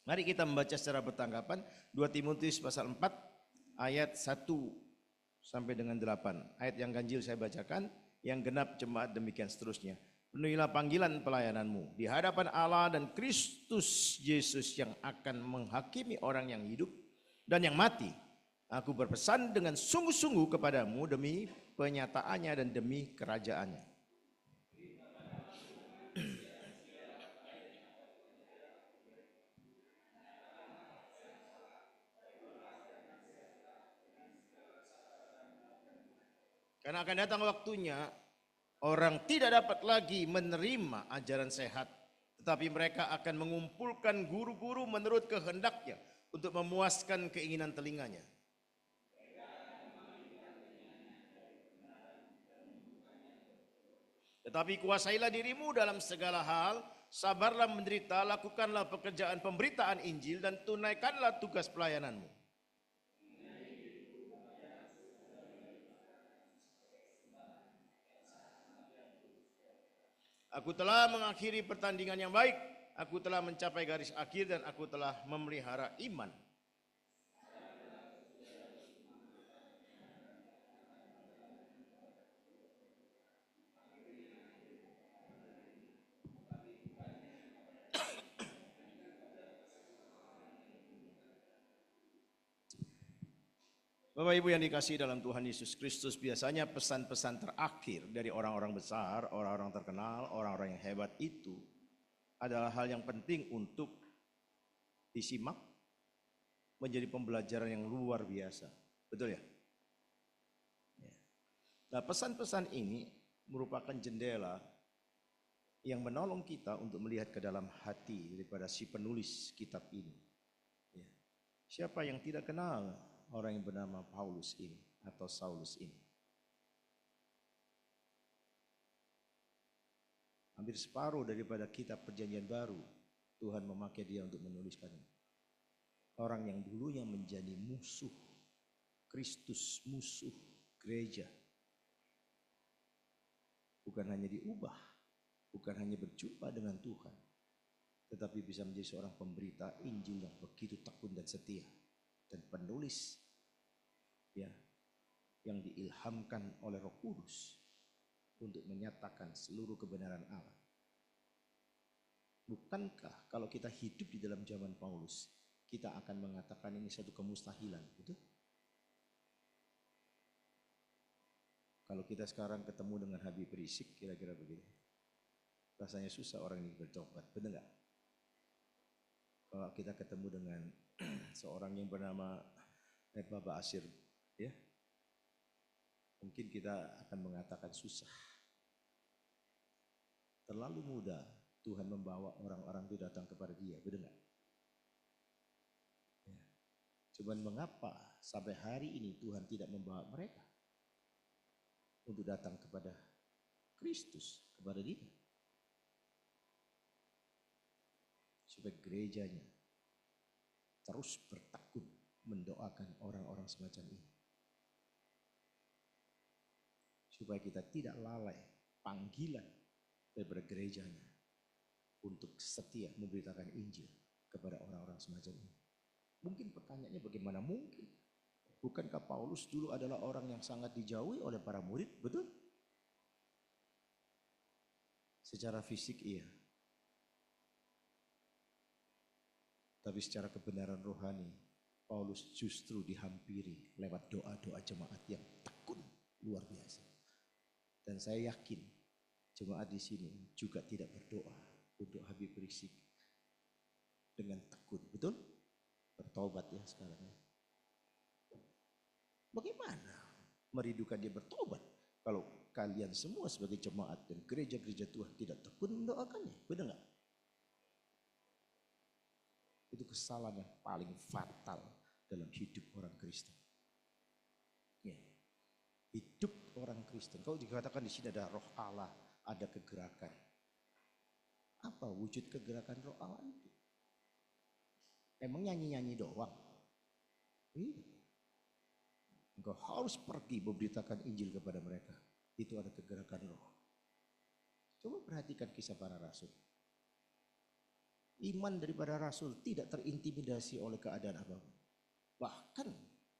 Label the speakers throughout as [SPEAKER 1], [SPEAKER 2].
[SPEAKER 1] Mari kita membaca secara bertanggapan 2 Timotius pasal 4 ayat 1 sampai dengan 8. Ayat yang ganjil saya bacakan, yang genap jemaat demikian seterusnya. Penuhilah panggilan pelayananmu di hadapan Allah dan Kristus Yesus yang akan menghakimi orang yang hidup dan yang mati. Aku berpesan dengan sungguh-sungguh kepadamu demi penyataannya dan demi kerajaannya. Karena akan datang waktunya orang tidak dapat lagi menerima ajaran sehat, tetapi mereka akan mengumpulkan guru-guru menurut kehendaknya untuk memuaskan keinginan telinganya. Tetapi kuasailah dirimu dalam segala hal, sabarlah menderita, lakukanlah pekerjaan pemberitaan Injil dan tunaikanlah tugas pelayananmu. Aku telah mengakhiri pertandingan yang baik, aku telah mencapai garis akhir dan aku telah memelihara iman. Bapak Ibu yang dikasihi dalam Tuhan Yesus Kristus, biasanya pesan-pesan terakhir dari orang-orang besar, orang-orang terkenal, orang-orang yang hebat itu adalah hal yang penting untuk disimak, menjadi pembelajaran yang luar biasa. Betul ya? Nah, pesan-pesan ini merupakan jendela yang menolong kita untuk melihat ke dalam hati daripada si penulis kitab ini. Siapa yang tidak kenal orang yang bernama Paulus ini atau Saulus ini? Hampir separuh daripada kitab Perjanjian Baru Tuhan memakai dia untuk menuliskannya. Orang yang dulunya menjadi musuh Kristus, musuh gereja, bukan hanya diubah, bukan hanya berjumpa dengan Tuhan, tetapi bisa menjadi seorang pemberita Injil yang begitu tekun dan setia, dan penulis ya yang diilhamkan oleh Roh Kudus untuk menyatakan seluruh kebenaran Allah. Bukankah kalau kita hidup di dalam zaman Paulus, kita akan mengatakan ini satu kemustahilan, betul? Kalau kita sekarang ketemu dengan Habib Rizik, kira-kira begini, rasanya susah orang ini bertobat, benar nggak? Kalau kita ketemu dengan seorang yang bernama Bapak Asir, ya, mungkin kita akan mengatakan susah. Terlalu mudah Tuhan membawa orang-orang itu datang kepada dia, benar nggak? Ya. Cuman mengapa sampai hari ini Tuhan tidak membawa mereka untuk datang kepada Kristus, kepada dia? Supaya gerejanya terus bertekun mendoakan orang-orang semacam ini. Supaya kita tidak lalai panggilan daripada gerejanya untuk setia memberitakan Injil kepada orang-orang semacam ini. Mungkin pertanyaannya bagaimana mungkin? Bukankah Paulus dulu adalah orang yang sangat dijauhi oleh para murid, betul? Secara fisik iya. Tapi secara kebenaran rohani, Paulus justru dihampiri lewat doa-doa jemaat yang tekun, luar biasa. Dan saya yakin jemaat di sini juga tidak berdoa untuk Habib Rizik dengan tekun, betul? Bertobat ya sekarang. Bagaimana merindukan dia bertobat kalau kalian semua sebagai jemaat dan gereja-gereja Tuhan tidak tekun mendoakannya, benar nggak? Itu kesalahan yang paling fatal dalam hidup orang Kristen. Ya. Hidup orang Kristen, kalau dikatakan di sini ada roh Allah, ada kegerakan. Apa wujud kegerakan roh Allah itu? Emang nyanyi-nyanyi doang? Iya. Engkau harus pergi memberitakan Injil kepada mereka. Itu ada kegerakan roh. Coba perhatikan kisah para rasul.
[SPEAKER 2] Iman daripada Rasul tidak terintimidasi oleh keadaan apapun. Bahkan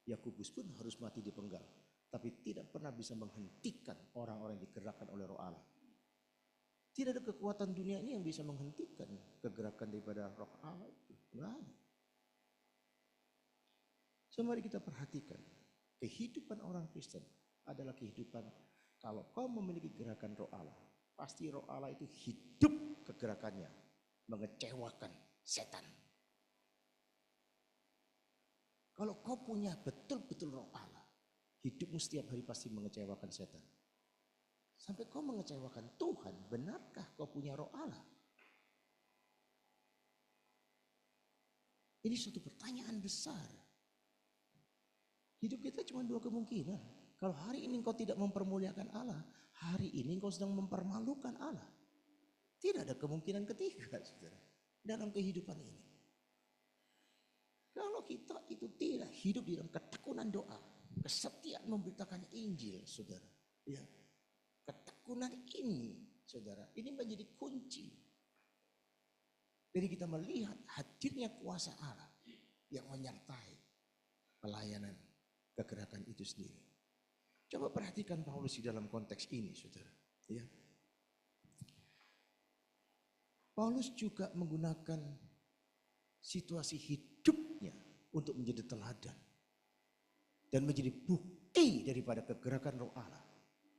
[SPEAKER 2] Yakobus pun harus mati dipenggal. Tapi tidak pernah bisa menghentikan orang-orang yang digerakkan oleh Roh Allah. Tidak ada kekuatan dunia ini yang bisa menghentikan kegerakan daripada Roh Allah itu. Tidak ada. So, mari kita perhatikan. Kehidupan orang Kristen adalah kehidupan kalau kau memiliki gerakan Roh Allah. Pasti Roh Allah itu hidup kegerakannya. Mengecewakan setan. Kalau kau punya betul-betul Roh Allah, hidupmu setiap hari pasti mengecewakan setan. Sampai kau mengecewakan Tuhan, benarkah kau punya Roh Allah? Ini suatu pertanyaan besar. Hidup kita cuma dua kemungkinan. Kalau hari ini kau tidak mempermuliakan Allah, hari ini kau sedang mempermalukan Allah. Tidak ada kemungkinan ketiga, saudara, dalam kehidupan ini. Kalau kita itu tidak hidup di dalam ketekunan doa, kesetiaan memberitakan Injil, saudara. Ya, ketekunan ini, saudara, ini menjadi kunci. Jadi kita melihat hadirnya kuasa Allah yang menyertai pelayanan kegerakan itu sendiri. Coba perhatikan Paulus di dalam konteks ini, saudara. Ya. Paulus juga menggunakan situasi hidupnya untuk menjadi teladan dan menjadi bukti daripada kegerakan Roh Allah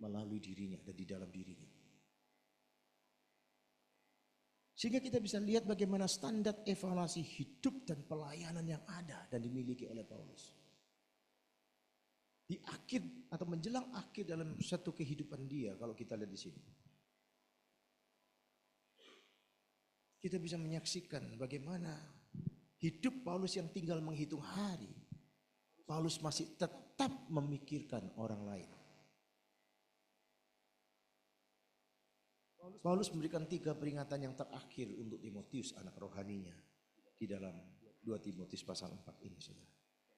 [SPEAKER 2] melalui dirinya dan di dalam dirinya. Sehingga kita bisa lihat bagaimana standar evaluasi hidup dan pelayanan yang ada dan dimiliki oleh Paulus. Di akhir atau menjelang akhir dalam satu kehidupan dia, kalau kita lihat di sini, kita bisa menyaksikan bagaimana hidup Paulus yang tinggal menghitung hari. Paulus masih tetap memikirkan orang lain. Paulus memberikan 3 peringatan yang terakhir untuk Timotius, anak rohaninya, di dalam 2 Timotius pasal 4 ini, saudara.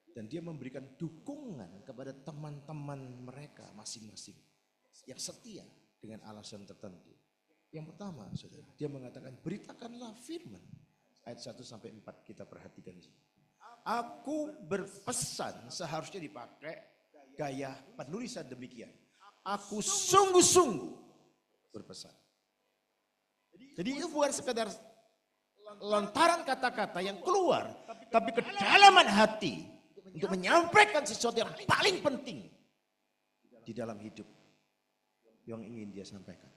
[SPEAKER 2] Dan dia memberikan dukungan kepada teman-teman mereka masing-masing yang setia dengan alasan tertentu. Yang pertama, saudara, dia mengatakan beritakanlah firman. Ayat 1 sampai 4 kita perhatikan di sini. Aku berpesan, seharusnya dipakai gaya penulisan demikian. Aku sungguh-sungguh berpesan. Jadi itu bukan sekedar lontaran kata-kata yang keluar, tapi kedalaman hati untuk menyampaikan sesuatu yang paling penting di dalam hidup yang ingin dia sampaikan.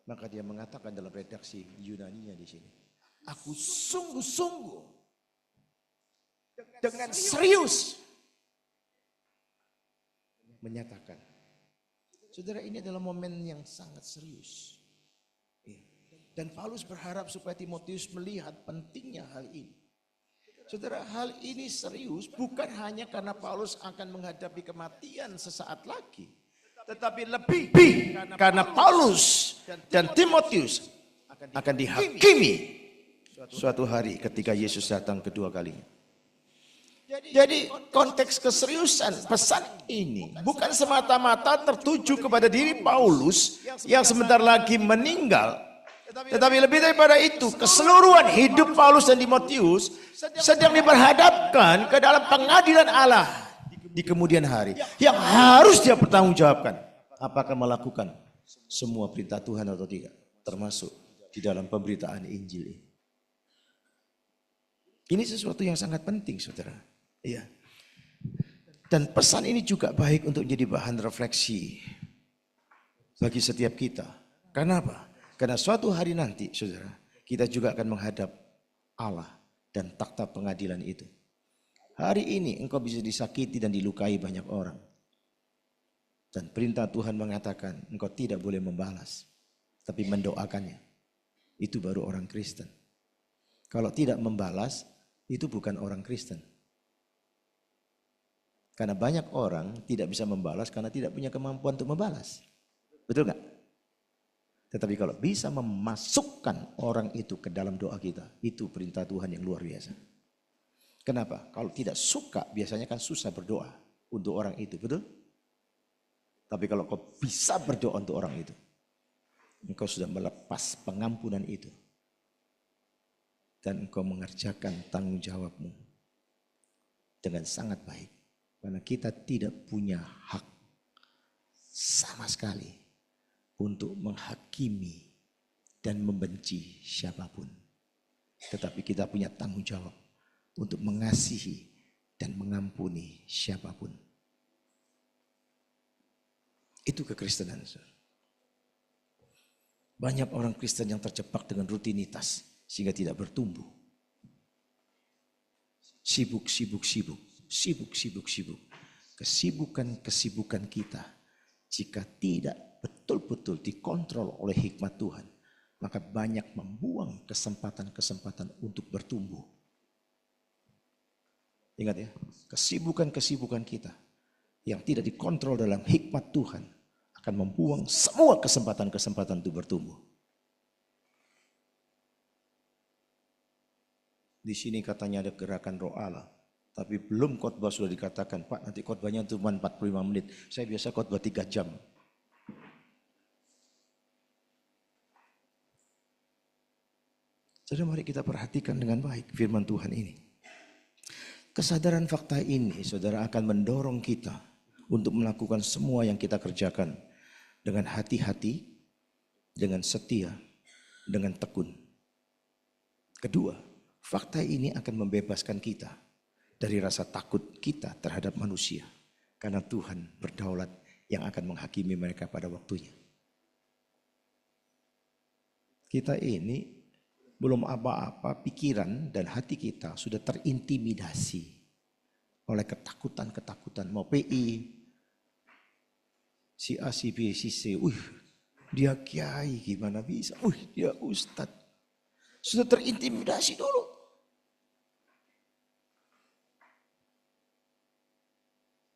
[SPEAKER 2] Maka dia mengatakan dalam redaksi Yunaninya di sini, aku sungguh-sungguh dengan serius menyatakan. Saudara, ini adalah momen yang sangat serius. Dan Paulus berharap supaya Timotius melihat pentingnya hal ini. Saudara, hal ini serius bukan hanya karena Paulus akan menghadapi kematian sesaat lagi. Tetapi lebih karena Paulus dan Timotius akan dihakimi suatu hari ketika Yesus datang kedua kalinya. Jadi konteks keseriusan pesan ini bukan semata-mata tertuju kepada diri Paulus yang sebentar lagi meninggal. Tetapi lebih daripada itu, keseluruhan hidup Paulus dan Timotius sedang diperhadapkan ke dalam pengadilan Allah di kemudian hari. Yang harus dia pertanggungjawabkan. Apakah melakukan semua perintah Tuhan atau tidak. Termasuk di dalam pemberitaan Injil ini. Ini sesuatu yang sangat penting, saudara. Ya. Dan pesan ini juga baik untuk menjadi bahan refleksi bagi setiap kita. Kenapa? Karena suatu hari nanti, saudara, kita juga akan menghadap Allah dan takhta pengadilan itu. Hari ini engkau bisa disakiti dan dilukai banyak orang. Dan perintah Tuhan mengatakan engkau tidak boleh membalas, tapi mendoakannya. Itu baru orang Kristen. Kalau tidak membalas, itu bukan orang Kristen. Karena banyak orang tidak bisa membalas karena tidak punya kemampuan untuk membalas. Betul nggak? Tetapi kalau bisa memasukkan orang itu ke dalam doa kita, itu perintah Tuhan yang luar biasa. Kenapa? Kalau tidak suka, biasanya kan susah berdoa untuk orang itu, betul? Tapi kalau kau bisa berdoa untuk orang itu, engkau sudah melepas pengampunan itu. dan engkau mengerjakan tanggung jawabmu dengan sangat baik. Karena kita tidak punya hak sama sekali untuk menghakimi dan membenci siapapun. Tetapi kita punya tanggung jawab untuk mengasihi dan mengampuni siapapun. Itu kekristenan. Banyak orang Kristen yang terjebak dengan rutinitas sehingga tidak bertumbuh. Sibuk. Kesibukan kita jika tidak betul-betul dikontrol oleh hikmat Tuhan, maka banyak membuang kesempatan-kesempatan untuk bertumbuh. Ingat ya, kesibukan kita yang tidak dikontrol dalam hikmat Tuhan akan membuang semua kesempatan-kesempatan untuk bertumbuh. Di sini katanya ada gerakan roh Allah. Tapi belum khotbah sudah dikatakan, Pak nanti khotbahnya cuma 45 menit. Saya biasa khotbah 3 jam. Jadi mari kita perhatikan dengan baik firman Tuhan ini. Kesadaran fakta ini saudara akan mendorong kita untuk melakukan semua yang kita kerjakan dengan hati-hati, dengan setia, dengan tekun. Kedua, fakta ini akan membebaskan kita dari rasa takut kita terhadap manusia. Karena Tuhan berdaulat yang akan menghakimi mereka pada waktunya. Kita ini belum apa-apa, pikiran dan hati kita sudah terintimidasi oleh ketakutan-ketakutan. Mau PI, si A, si B, si C. Dia kiai gimana bisa. Dia ustadz. Sudah terintimidasi dulu.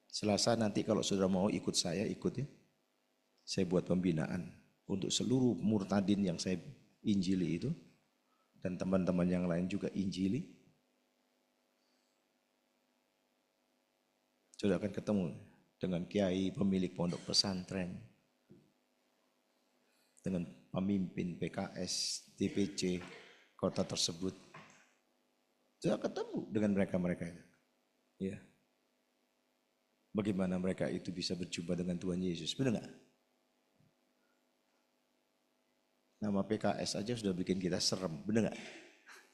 [SPEAKER 2] Selasa nanti kalau saudara mau ikut saya, ikut ya. Saya buat pembinaan untuk seluruh murtadin yang saya injili itu. Dan teman-teman yang lain juga injili. Saudara akan ketemu dengan kiai, pemilik pondok pesantren. Dengan pemimpin PKS, DPC, kota tersebut. Saudara ketemu dengan mereka-mereka itu. Ya. Bagaimana mereka itu bisa berjumpa dengan Tuhan Yesus, benar nggak? Nama PKS aja sudah bikin kita serem, benar nggak?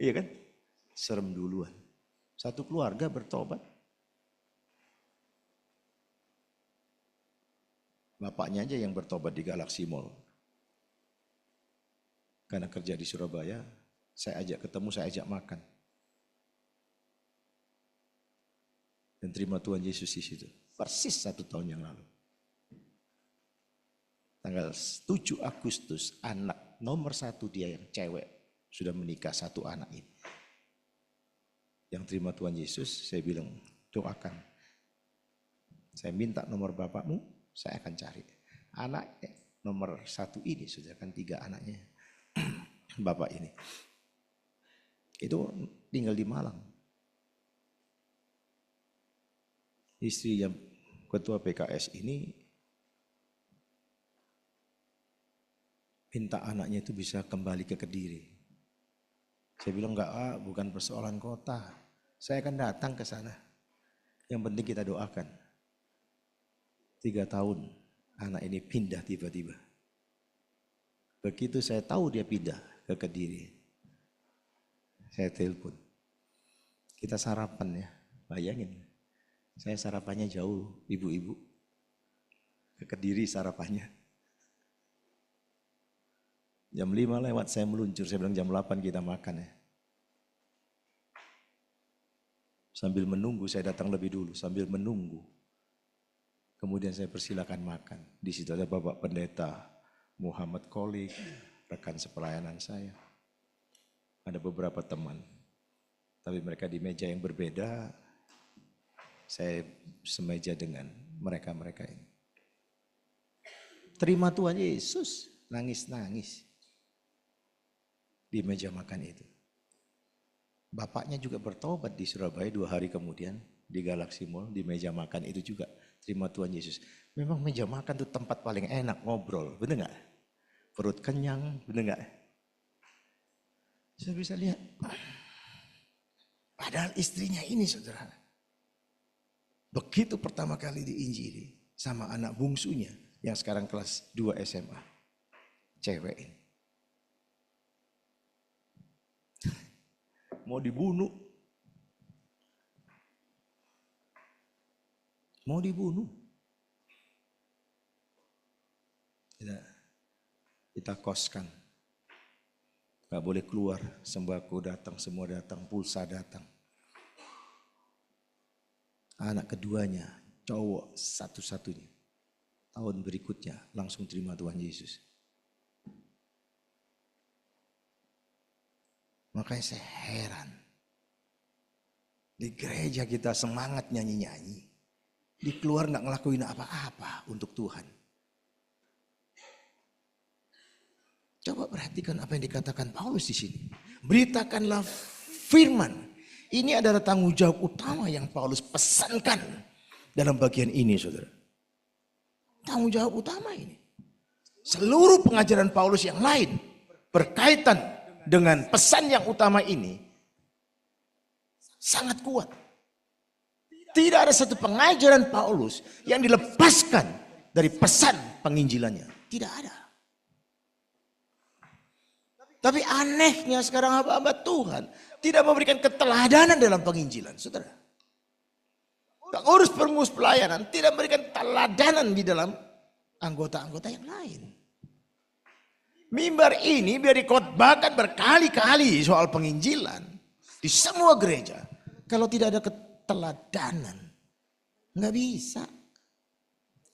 [SPEAKER 2] Iya kan? Serem duluan. Satu keluarga bertobat. Bapaknya aja yang bertobat di Galaxy Mall. Karena kerja di Surabaya, saya ajak ketemu, saya ajak makan. Dan terima Tuhan Yesus di situ. Persis 1 tahun yang lalu. Tanggal 7 Agustus, anak nomor 1 dia yang cewek sudah menikah 1 anak ini. Yang terima Tuhan Yesus, saya bilang doakan. Saya minta nomor bapakmu, saya akan cari. Anak nomor 1 ini sudah kan 3 anaknya. Bapak ini. Itu tinggal di Malang. Istri yang ketua PKS ini minta anaknya itu bisa kembali ke Kediri. Saya bilang enggak, bukan persoalan kota. Saya akan datang ke sana. Yang penting kita doakan. 3 tahun anak ini pindah tiba-tiba. Begitu saya tahu dia pindah ke Kediri, saya telepon. Kita sarapan ya, bayangin. Saya sarapannya jauh, ibu-ibu. Ke Kediri sarapannya. Jam 5 lewat saya meluncur, saya bilang jam 8 kita makan ya. Sambil menunggu, saya datang lebih dulu, sambil menunggu. Kemudian saya persilakan makan. Di situ ada Bapak Pendeta Muhammad Kolik, rekan sepelayanan saya. Ada beberapa teman. Tapi mereka di meja yang berbeda. Saya semeja dengan mereka-mereka ini. Terima Tuhan Yesus, nangis-nangis di meja makan itu. Bapaknya juga bertobat di Surabaya 2 hari kemudian di Galaxy Mall, di meja makan itu juga terima Tuhan Yesus. Memang meja makan itu tempat paling enak ngobrol, bener gak? Perut kenyang, bener gak? Saya bisa lihat Padahal istrinya ini saudara, begitu pertama kali diinjili sama anak bungsunya yang sekarang kelas 2 SMA. Cewek ini. Mau dibunuh. Mau dibunuh. Kita koskan. Gak boleh keluar, sembako datang, semua datang, pulsa datang. Anak keduanya, cowok satu-satunya. Tahun berikutnya langsung terima Tuhan Yesus. Makanya saya heran. Di gereja kita semangat nyanyi-nyanyi. Di keluar gak ngelakuin apa-apa untuk Tuhan. Coba perhatikan apa yang dikatakan Paulus di sini. Beritakanlah firman. Ini adalah tanggung jawab utama yang Paulus pesankan dalam bagian ini, saudara. Tanggung jawab utama ini. Seluruh pengajaran Paulus yang lain berkaitan dengan pesan yang utama ini sangat kuat. Tidak ada satu pengajaran Paulus yang dilepaskan dari pesan penginjilannya. Tidak ada. Tapi anehnya sekarang hamba-hamba Tuhan tidak memberikan keteladanan dalam penginjilan, saudara. Pengurus pelayanan tidak memberikan teladanan di dalam anggota-anggota yang lain. Mimbar ini biar dikhotbahkan berkali-kali soal penginjilan di semua gereja. Kalau tidak ada keteladanan, nggak bisa.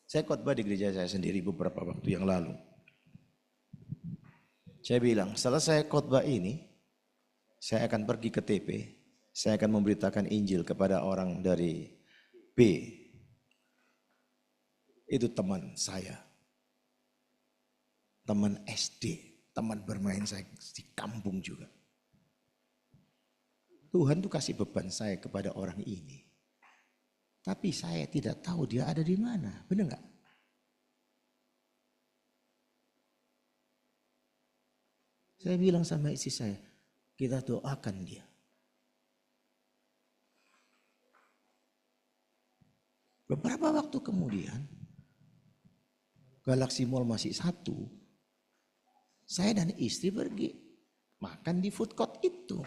[SPEAKER 2] Saya khotbah di gereja saya sendiri beberapa waktu yang lalu. Saya bilang, selesai khotbah ini, saya akan pergi ke TP, saya akan memberitakan Injil kepada orang dari B. Itu teman saya. Teman SD, teman bermain saya di kampung juga. Tuhan tuh kasih beban saya kepada orang ini. Tapi saya tidak tahu dia ada di mana, benar nggak? Saya bilang sama istri saya, kita doakan dia. Beberapa waktu kemudian, Galaxy Mall masih satu. Saya dan istri pergi makan di food court itu.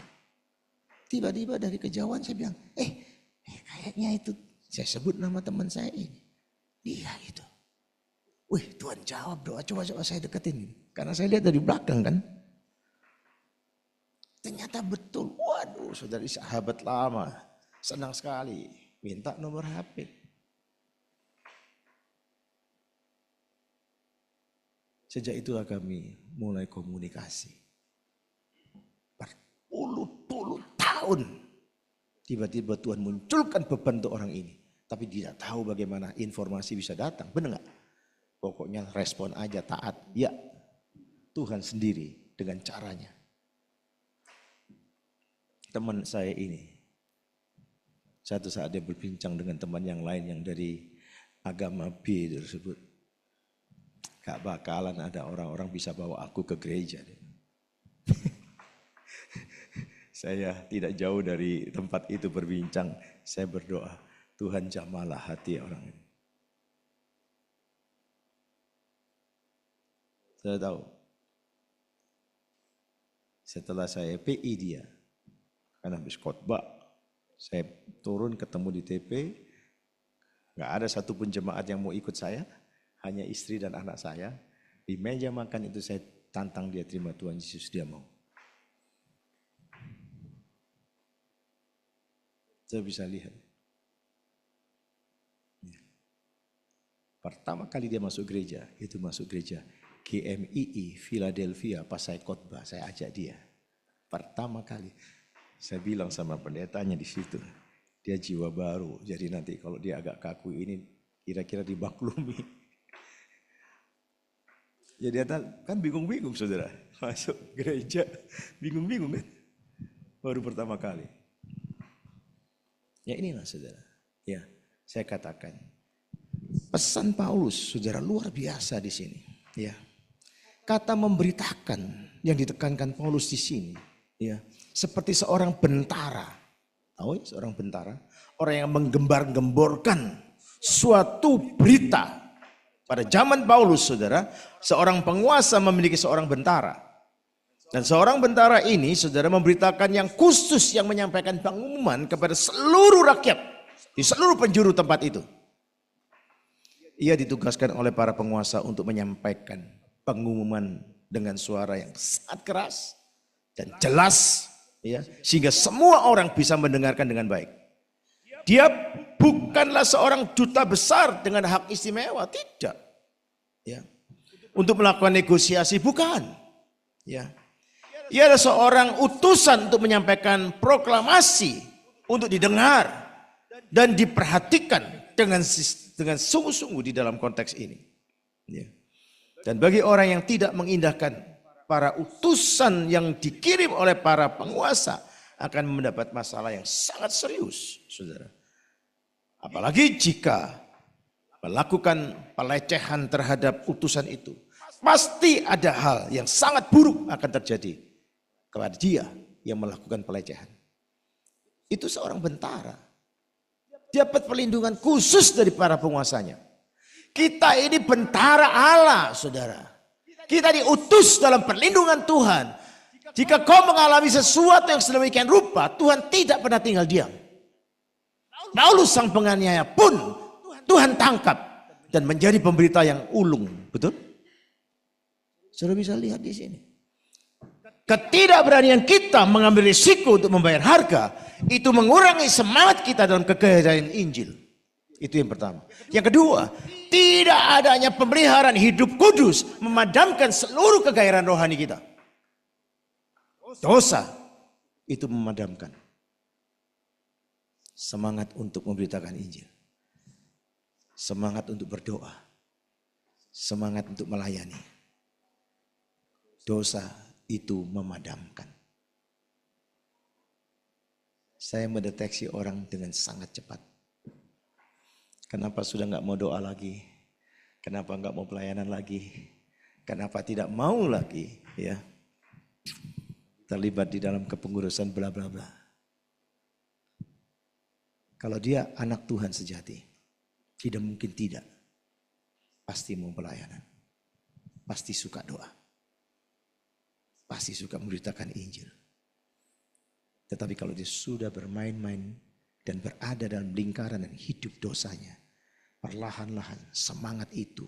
[SPEAKER 2] Tiba-tiba dari kejauhan saya bilang, kayaknya itu, saya sebut nama teman saya ini. Dia itu. Wih, Tuhan jawab doa, coba saya deketin. Karena saya lihat dari belakang kan. Ternyata betul. Waduh, saudari sahabat lama. Senang sekali. Minta nomor HP. Sejak itulah kami mulai komunikasi. Berpuluh-puluh tahun. Tiba-tiba Tuhan munculkan beban untuk orang ini. Tapi tidak tahu bagaimana informasi bisa datang. Benar gak? Pokoknya respon aja, taat. Ya, Tuhan sendiri dengan caranya. Teman saya ini, satu saat dia berbincang dengan teman yang lain yang dari agama B tersebut. Gak bakalan ada orang-orang bisa bawa aku ke gereja. Saya tidak jauh dari tempat itu berbincang, saya berdoa, Tuhan jamalah hati orang ini. Saya tahu, setelah saya PI dia, karena habis khotbah, saya turun ketemu di TP, gak ada satupun jemaat yang mau ikut saya, hanya istri dan anak saya. Di meja makan itu saya tantang dia terima Tuhan Yesus, dia mau. Saya bisa lihat. Pertama kali dia masuk gereja, itu masuk gereja GMII Philadelphia pas saya khotbah, saya ajak dia. Pertama kali. Saya bilang sama pendetanya di situ, dia jiwa baru. Jadi nanti kalau dia agak kaku ini kira-kira dimaklumi. Jadi kan bingung-bingung saudara. Masuk gereja bingung-bingung kan. Baru pertama kali. Ya inilah saudara. Ya saya katakan. Pesan Paulus saudara luar biasa di sini. Ya. Kata memberitakan yang ditekankan Paulus di sini. Ya. Seperti seorang bentara. Oh, seorang bentara, orang yang menggembar-gemborkan suatu berita. Pada zaman Paulus, saudara, seorang penguasa memiliki seorang bentara. Dan seorang bentara ini, saudara, memberitakan yang khusus yang menyampaikan pengumuman kepada seluruh rakyat di seluruh penjuru tempat itu. Ia ditugaskan oleh para penguasa untuk menyampaikan pengumuman dengan suara yang sangat keras dan jelas, ya, sehingga semua orang bisa mendengarkan dengan baik. Dia bukanlah seorang duta besar dengan hak istimewa, tidak. Ya. Untuk melakukan negosiasi, bukan. Ya. Ia adalah seorang utusan untuk menyampaikan proklamasi untuk didengar dan diperhatikan dengan sungguh-sungguh di dalam konteks ini. Ya. Dan bagi orang yang tidak mengindahkan para utusan yang dikirim oleh para penguasa akan mendapat masalah yang sangat serius, saudara. Apalagi jika melakukan pelecehan terhadap utusan itu. Pasti ada hal yang sangat buruk akan terjadi kepada dia yang melakukan pelecehan. Itu seorang bentara. Dapat perlindungan khusus dari para penguasanya. Kita ini bentara Allah, saudara. Kita diutus dalam perlindungan Tuhan. Jika kau mengalami sesuatu yang sedemikian rupa, Tuhan tidak pernah tinggal diam. Paulus sang penganiaya pun Tuhan tangkap dan menjadi pemberita yang ulung, betul? Saudara bisa lihat di sini. Ketidakberanian kita mengambil risiko untuk membayar harga, itu mengurangi semangat kita dalam kegagalan Injil. Itu yang pertama. Yang kedua, tidak adanya pemeliharaan hidup kudus memadamkan seluruh kegairan rohani kita. Dosa itu memadamkan semangat untuk memberitakan Injil. Semangat untuk berdoa. Semangat untuk melayani. Dosa itu memadamkan. Saya mendeteksi orang dengan sangat cepat. Kenapa sudah nggak mau doa lagi? Kenapa nggak mau pelayanan lagi? Kenapa tidak mau lagi? Ya, terlibat di dalam kepengurusan bla bla bla. Kalau dia anak Tuhan sejati, tidak mungkin tidak. Pasti mau pelayanan. Pasti suka doa. Pasti suka memberitakan Injil. Tetapi kalau dia sudah bermain-main dan berada dalam lingkaran dan hidup dosanya, perlahan-lahan semangat itu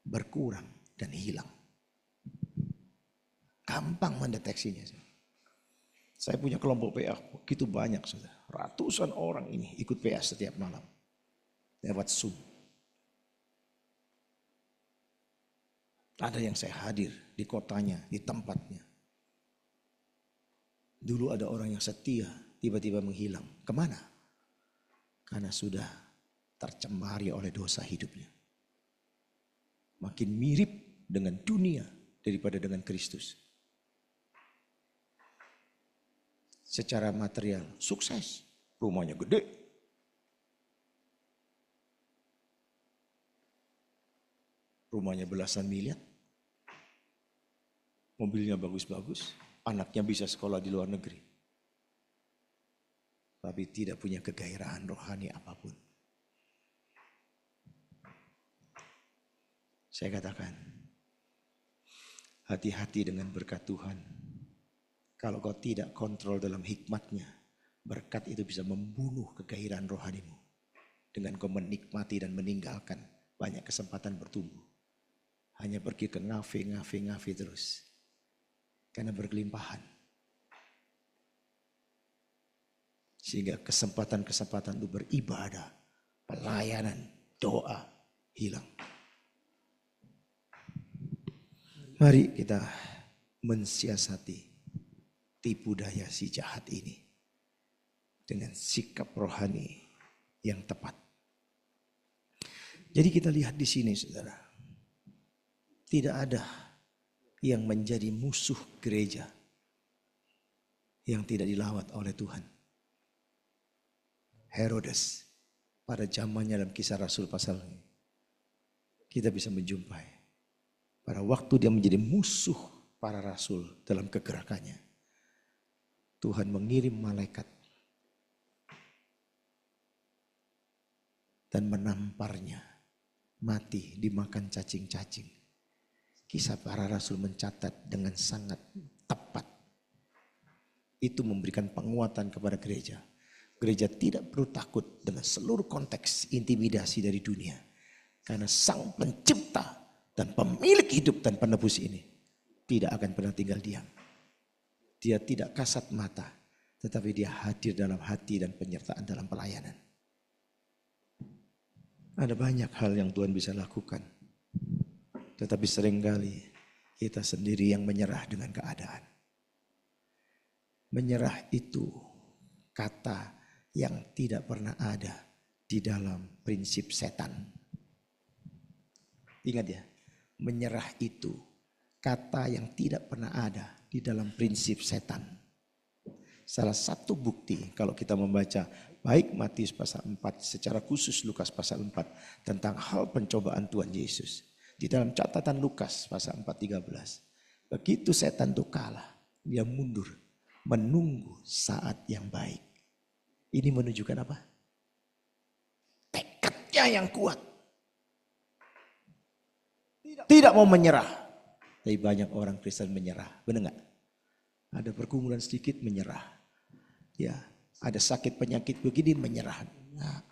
[SPEAKER 2] berkurang dan hilang. Gampang mendeteksinya. Saya punya kelompok PA begitu banyak, saudara. Ratusan orang ini ikut PA setiap malam lewat Zoom. Ada yang saya hadir di kotanya, di tempatnya. Dulu ada orang yang setia, tiba-tiba menghilang. Kemana? Karena sudah tercemari oleh dosa hidupnya. Makin mirip dengan dunia daripada dengan Kristus. Secara material, sukses. Rumahnya gede. Rumahnya belasan miliar. Mobilnya bagus-bagus. Anaknya bisa sekolah di luar negeri. Tapi tidak punya kegairahan rohani apapun. Saya katakan, hati-hati dengan berkat Tuhan. Kalau kau tidak kontrol dalam hikmatnya, berkat itu bisa membunuh kegairahan rohanimu. Dengan kau menikmati dan meninggalkan banyak kesempatan bertumbuh. Hanya pergi ke ngafe terus. Karena berkelimpahan. Sehingga kesempatan-kesempatan untuk beribadah, pelayanan, doa hilang. Mari kita mensiasati tipu daya si jahat ini dengan sikap rohani yang tepat. Jadi kita lihat di sini, saudara, tidak ada yang menjadi musuh gereja yang tidak dilawat oleh Tuhan. Herodes pada zamannya dalam Kisah Rasul pasal ini kita bisa menjumpai pada waktu dia menjadi musuh para rasul dalam kegerakannya. Tuhan mengirim malaikat dan menamparnya mati dimakan cacing-cacing. Kisah Para Rasul mencatat dengan sangat tepat. Itu memberikan penguatan kepada gereja. Gereja tidak perlu takut dengan seluruh konteks intimidasi dari dunia. Karena Sang Pencipta dan pemilik hidup dan penebus ini tidak akan pernah tinggal diam. Dia tidak kasat mata, tetapi dia hadir dalam hati dan penyertaan dalam pelayanan. Ada banyak hal yang Tuhan bisa lakukan. Tetapi seringkali kita sendiri yang menyerah dengan keadaan. Menyerah itu kata yang tidak pernah ada di dalam prinsip setan. Ingat ya, menyerah itu kata yang tidak pernah ada di dalam prinsip setan. Salah satu bukti kalau kita membaca baik Matius pasal 4 secara khusus Lukas pasal 4 tentang hal pencobaan Tuhan Yesus. Di dalam catatan Lukas pasal 4:13. Begitu setan itu kalah, dia mundur menunggu saat yang baik. Ini menunjukkan apa? Tekadnya yang kuat. Tidak mau menyerah. Tapi banyak orang Kristen menyerah. Benar nggak? Ada pergumulan sedikit menyerah. Ya, ada sakit penyakit begini menyerah. Nah,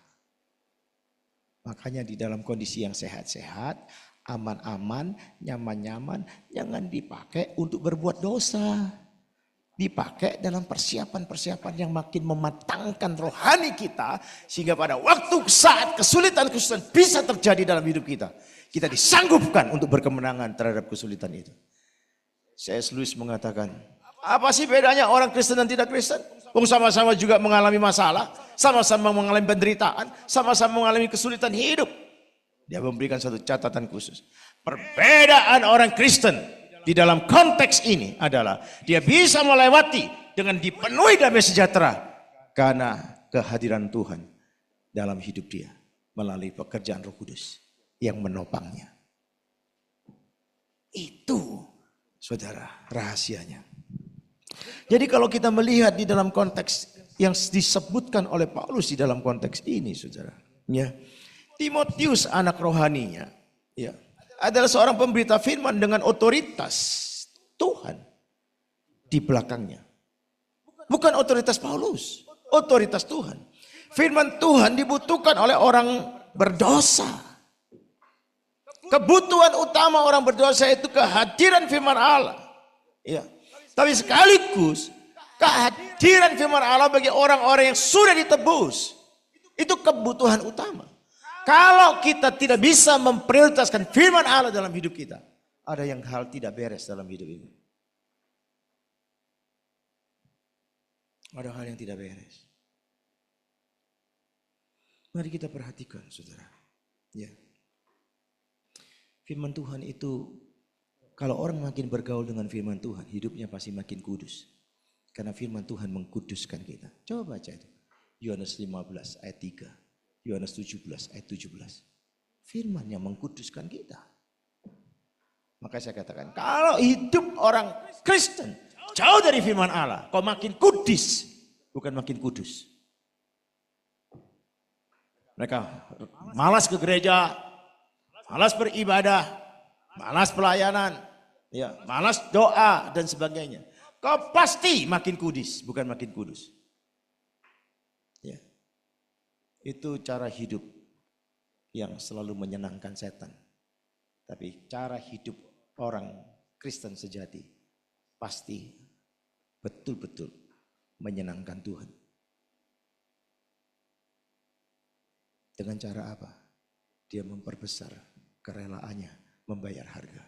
[SPEAKER 2] makanya di dalam kondisi yang sehat-sehat, aman-aman, nyaman-nyaman, jangan dipakai untuk berbuat dosa. Dipakai dalam persiapan-persiapan yang makin mematangkan rohani kita. Sehingga pada waktu saat kesulitan-kesulitan bisa terjadi dalam hidup kita. Kita disanggupkan untuk berkemenangan terhadap kesulitan itu. C.S. Lewis mengatakan, apa sih bedanya orang Kristen dan tidak Kristen? Sama-sama juga mengalami masalah. Sama-sama mengalami penderitaan. Sama-sama mengalami kesulitan hidup. Dia memberikan satu catatan khusus. Perbedaan orang Kristen di dalam konteks ini adalah dia bisa melewati dengan dipenuhi damai sejahtera karena kehadiran Tuhan dalam hidup dia melalui pekerjaan Roh Kudus yang menopangnya. Itu saudara rahasianya. Jadi kalau kita melihat di dalam konteks yang disebutkan oleh Paulus di dalam konteks ini saudara, ya, Timotius anak rohaninya, ya, adalah seorang pemberita firman dengan otoritas Tuhan di belakangnya. Bukan otoritas Paulus, otoritas Tuhan. Firman Tuhan dibutuhkan oleh orang berdosa. Kebutuhan utama orang berdosa itu kehadiran firman Allah. Ya. Tapi sekaligus kehadiran firman Allah bagi orang-orang yang sudah ditebus. Itu kebutuhan utama. Kalau kita tidak bisa memprioritaskan firman Allah dalam hidup kita, ada yang hal tidak beres dalam hidup ini. Ada hal yang tidak beres. Mari kita perhatikan saudara. Ya. Firman Tuhan itu, kalau orang makin bergaul dengan firman Tuhan, hidupnya pasti makin kudus. Karena firman Tuhan mengkuduskan kita. Coba baca itu. Yohanes 15 ayat 3. Yohanes 17 ayat 17. Firman yang mengkuduskan kita. Maka saya katakan, kalau hidup orang Kristen jauh dari firman Allah, kau makin kudus, bukan makin kudus. Mereka malas ke gereja, malas beribadah, malas pelayanan, ya, malas doa dan sebagainya. Kau pasti makin kudus, bukan makin kudus. Ya. Itu cara hidup yang selalu menyenangkan setan. Tapi cara hidup orang Kristen sejati pasti betul-betul menyenangkan Tuhan. Dengan cara apa? Dia memperbesar kerelaannya membayar harga.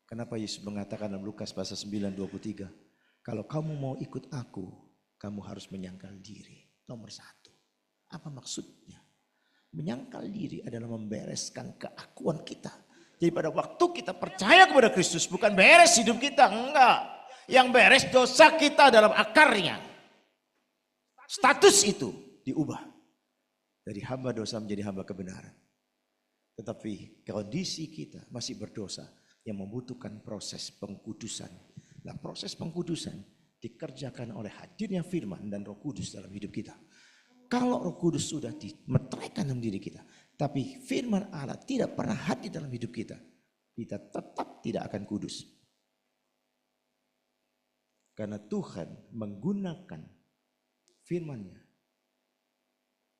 [SPEAKER 2] Kenapa Yesus mengatakan dalam Lukas pasal 9:23, kalau kamu mau ikut aku, kamu harus menyangkal diri. Nomor 1. Apa maksudnya? Menyangkal diri adalah membereskan keakuan kita. Jadi pada waktu kita percaya kepada Kristus, bukan beres hidup kita, enggak. Yang beres dosa kita dalam akarnya. Status itu diubah. Dari hamba dosa menjadi hamba kebenaran. Tetapi kondisi kita masih berdosa yang membutuhkan proses pengkudusan. Nah, proses pengkudusan dikerjakan oleh hadirnya firman dan Roh Kudus dalam hidup kita. Kalau Roh Kudus sudah dimeteraikan dalam diri kita, tapi firman Allah tidak pernah hadir dalam hidup kita, kita tetap tidak akan kudus. Karena Tuhan menggunakan firman-Nya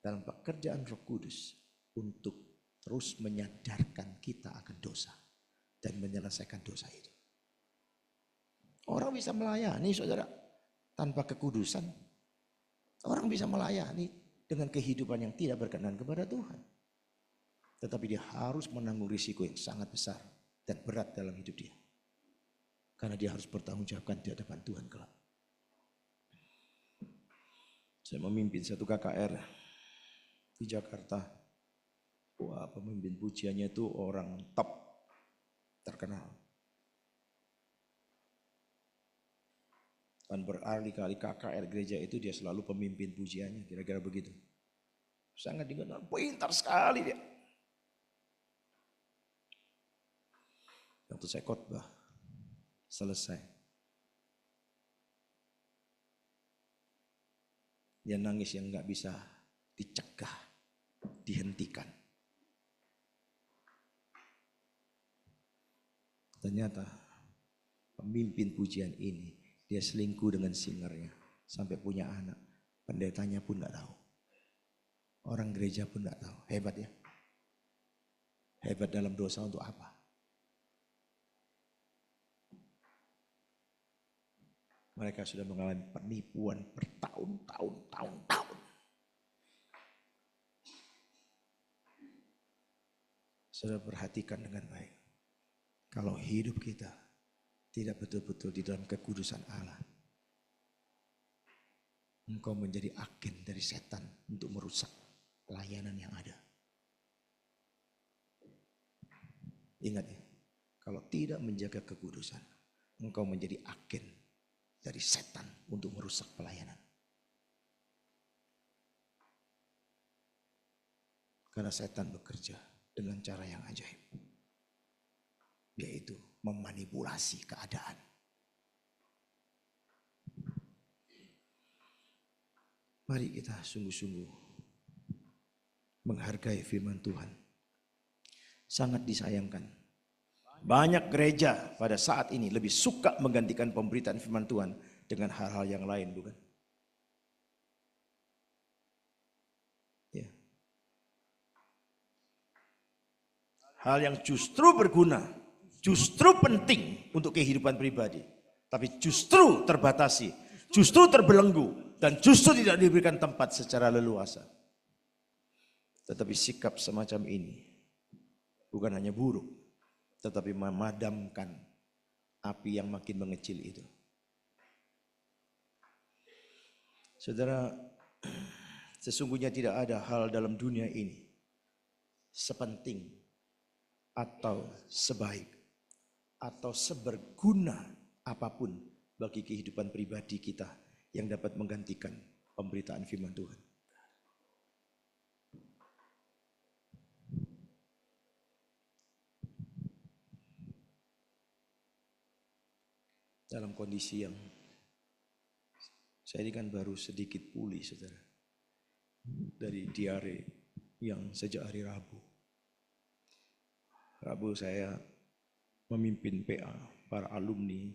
[SPEAKER 2] dalam pekerjaan Roh Kudus untuk terus menyadarkan kita akan dosa dan menyelesaikan dosa itu. Orang bisa melayani, saudara, tanpa kekudusan. Orang bisa melayani dengan kehidupan yang tidak berkenan kepada Tuhan. Tetapi dia harus menanggung risiko yang sangat besar dan berat dalam hidup dia. Karena dia harus bertanggung jawabkan di hadapan Tuhan kelak. Saya memimpin satu KKR di Jakarta. Wah, pemimpin pujiannya itu orang top, terkenal. Dan berkali-kali KKR gereja itu dia selalu pemimpin pujiannya, kira-kira begitu. Sangat dikenal, pintar sekali dia. Waktu saya khotbah, selesai. Dia nangis yang nggak bisa dicegah, dihentikan. Ternyata pemimpin pujian ini dia selingkuh dengan singernya sampai punya anak. Pendetanya pun nggak tahu. Orang gereja pun nggak tahu. Hebat ya. Hebat dalam dosa untuk apa? Mereka sudah mengalami penipuan bertahun-tahun. Sudah perhatikan dengan baik. Kalau hidup kita tidak betul-betul di dalam kekudusan Allah, engkau menjadi agen dari setan untuk merusak pelayanan yang ada. Ingat ya, kalau tidak menjaga kekudusan, engkau menjadi agen dari setan untuk merusak pelayanan. Karena setan bekerja dengan cara yang ajaib, yaitu memanipulasi keadaan. Mari kita sungguh-sungguh menghargai firman Tuhan. Sangat disayangkan, banyak gereja pada saat ini lebih suka menggantikan pemberitaan firman Tuhan dengan hal-hal yang lain, bukan? Ya. Hal yang justru berguna, justru penting untuk kehidupan pribadi, tapi justru terbatasi, justru terbelenggu, dan justru tidak diberikan tempat secara leluasa. Tetapi sikap semacam ini bukan hanya buruk, tetapi memadamkan api yang makin mengecil itu. Saudara, sesungguhnya tidak ada hal dalam dunia ini sepenting atau sebaik atau seberguna apapun bagi kehidupan pribadi kita yang dapat menggantikan pemberitaan firman Tuhan. Dalam kondisi yang saya ini kan baru sedikit pulih, saudara, dari diare yang sejak hari Rabu. Rabu saya memimpin PA para alumni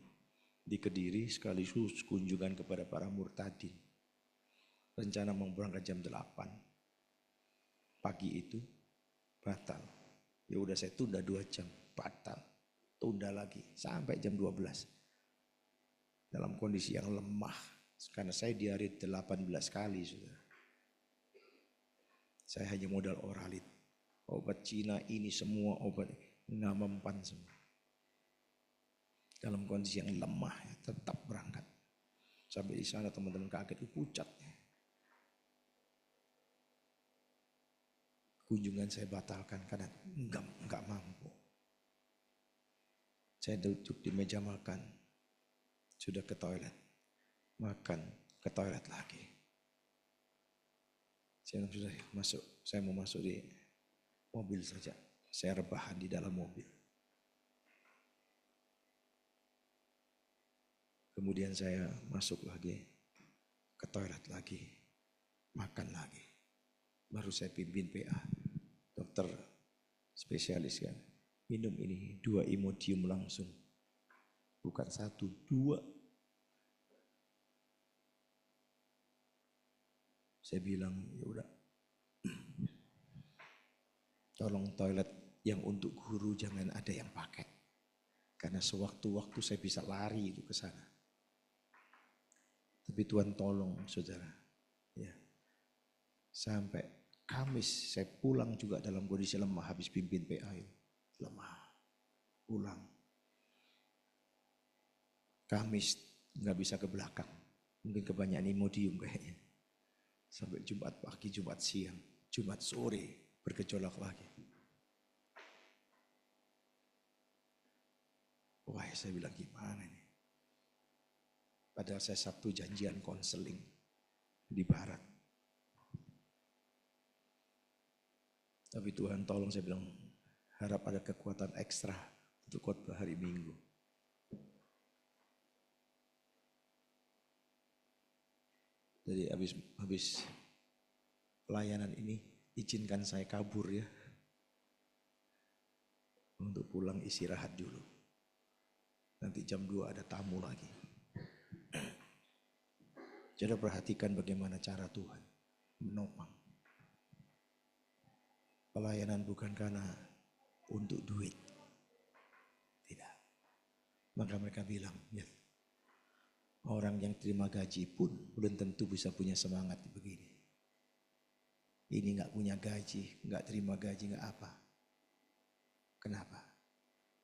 [SPEAKER 2] di Kediri sekaligus kunjungan kepada para murtadin. Rencana mau berangkat jam 8 pagi itu batal. Ya udah saya tunda 2 jam, batal. Tunda lagi sampai jam 12. Dalam kondisi yang lemah karena saya diare 18 kali, saudara. Saya hanya modal oralit. Obat Cina ini semua obat nggak mempan semua. Dalam kondisi yang lemah tetap berangkat. Sampai di sana teman-teman kaget, pucat. Kunjungan saya batalkan karena enggak mampu. Saya duduk di meja makan, sudah ke toilet, makan, ke toilet lagi. Saya sudah masuk, saya mau masuk di mobil saja. Saya rebahan di dalam mobil. Kemudian saya masuk lagi, ke toilet lagi, makan lagi. Baru saya pimpin PA, dokter spesialis kan. Minum ini 2 Imodium langsung. Bukan 1, 2. Saya bilang, ya udah. Tolong toilet yang untuk guru jangan ada yang pakai. Karena sewaktu-waktu saya bisa lari itu ke sana. Tapi Tuhan tolong saudara. Ya. Sampai Kamis saya pulang juga dalam kondisi lemah habis pimpin PA itu. Lemah. Pulang. Kamis nggak bisa ke belakang. Mungkin kebanyakan Imodium kayaknya. Sampai Jumat pagi, Jumat siang, Jumat sore bergejolak lagi. Wah, saya bilang gimana ini? Padahal saya Sabtu janjian konseling di barat. Tapi Tuhan tolong, saya bilang harap ada kekuatan ekstra untuk khotbah hari Minggu. Jadi habis pelayanan ini izinkan saya kabur ya. Untuk pulang istirahat dulu. Nanti jam 2 ada tamu lagi. Jadi perhatikan bagaimana cara Tuhan menopang. Pelayanan bukan karena untuk duit. Tidak. Maka mereka bilang, ya, orang yang terima gaji pun belum tentu bisa punya semangat begini. Ini gak punya gaji, gak terima gaji, gak apa. Kenapa?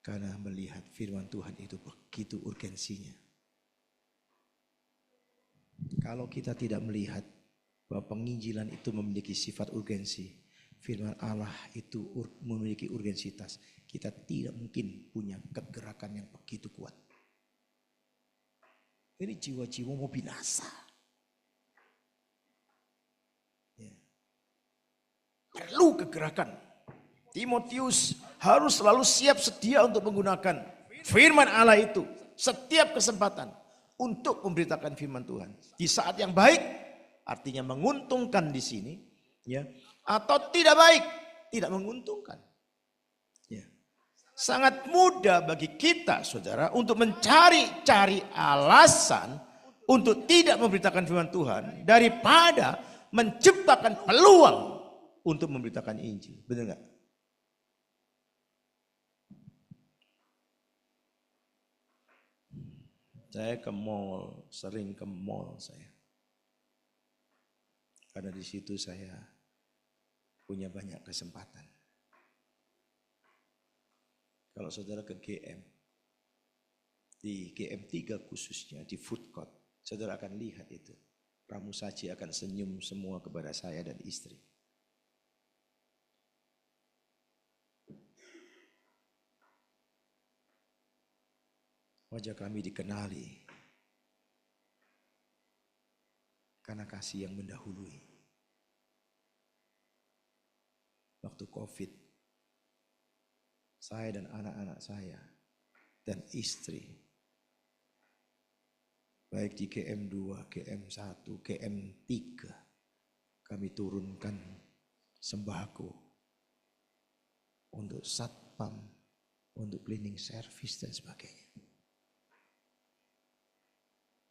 [SPEAKER 2] Karena melihat firman Tuhan itu begitu urgensinya. Kalau kita tidak melihat bahwa penginjilan itu memiliki sifat urgensi, firman Allah itu memiliki urgensitas, kita tidak mungkin punya kegerakan yang begitu kuat. Ini jiwa-jiwa mau binasa. Ya. Perlu kegerakan. Timotius harus selalu siap sedia untuk menggunakan firman Allah itu setiap kesempatan untuk memberitakan firman Tuhan. Di saat yang baik, artinya menguntungkan di sini, ya, atau tidak baik, tidak menguntungkan. Ya. Sangat mudah bagi kita, saudara, untuk mencari-cari alasan untuk tidak memberitakan firman Tuhan daripada menciptakan peluang untuk memberitakan Injil. Benar nggak? Saya ke mall, sering ke mall saya. Karena di situ saya punya banyak kesempatan. Kalau saudara ke GM, di GM3 khususnya, di food court, saudara akan lihat itu. Pramusaji akan senyum semua kepada saya dan istri. Wajah kami dikenali karena kasih yang mendahului. Waktu COVID, saya dan anak-anak saya dan istri, baik di GM2, GM1, GM3, kami turunkan sembako untuk satpam, untuk cleaning service dan sebagainya.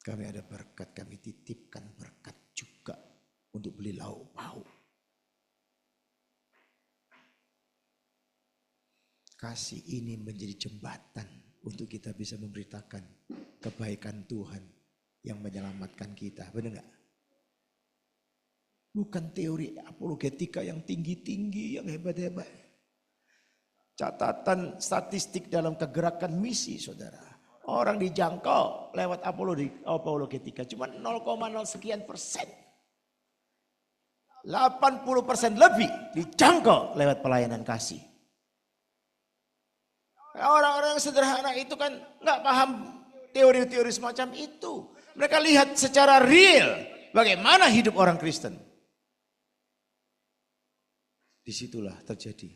[SPEAKER 2] Kami ada berkat, kami titipkan berkat juga untuk beli lauk pauk. Kasih ini menjadi jembatan untuk kita bisa memberitakan kebaikan Tuhan yang menyelamatkan kita. Benar gak? Bukan teori apologetika yang tinggi-tinggi, yang hebat-hebat. Catatan statistik dalam kegerakan misi, saudara. Orang dijangkau lewat apologetika cuma 0,0 sekian persen. 80% lebih dijangkau lewat pelayanan kasih. Orang-orang yang sederhana itu kan nggak paham teori-teori semacam itu. Mereka lihat secara real bagaimana hidup orang Kristen. Disitulah terjadi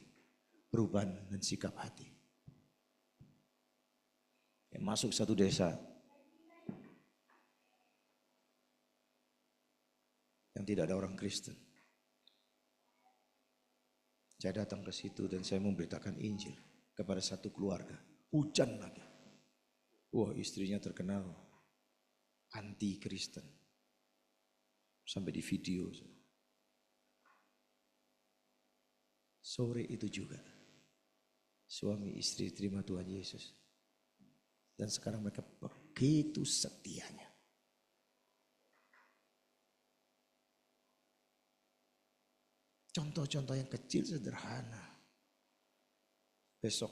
[SPEAKER 2] perubahan dan sikap hati. Masuk satu desa yang tidak ada orang Kristen. Saya datang ke situ dan saya memberitakan Injil kepada satu keluarga. Hujan lagi. Wah, istrinya terkenal anti Kristen. Sampai di video. Sore itu juga suami istri terima Tuhan Yesus. Dan sekarang mereka begitu setianya. Contoh-contoh yang kecil sederhana. Besok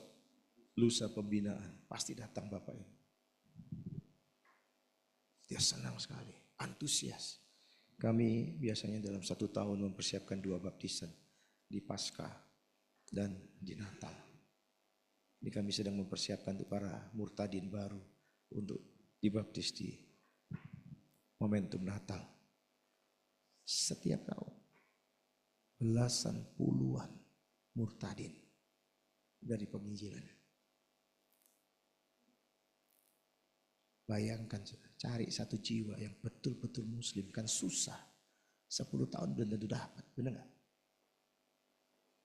[SPEAKER 2] lusa pembinaan pasti datang Bapak ini. Dia senang sekali, antusias. Kami biasanya dalam 1 tahun mempersiapkan 2 baptisan di Paskah dan di Natal. Ini kami sedang mempersiapkan untuk para murtadin baru untuk dibaptis di momentum Natal. Setiap tahun belasan puluhan murtadin dari penginjilan. Bayangkan cari satu jiwa yang betul-betul muslim kan susah. 10 tahun belum tentu dapat, benar gak?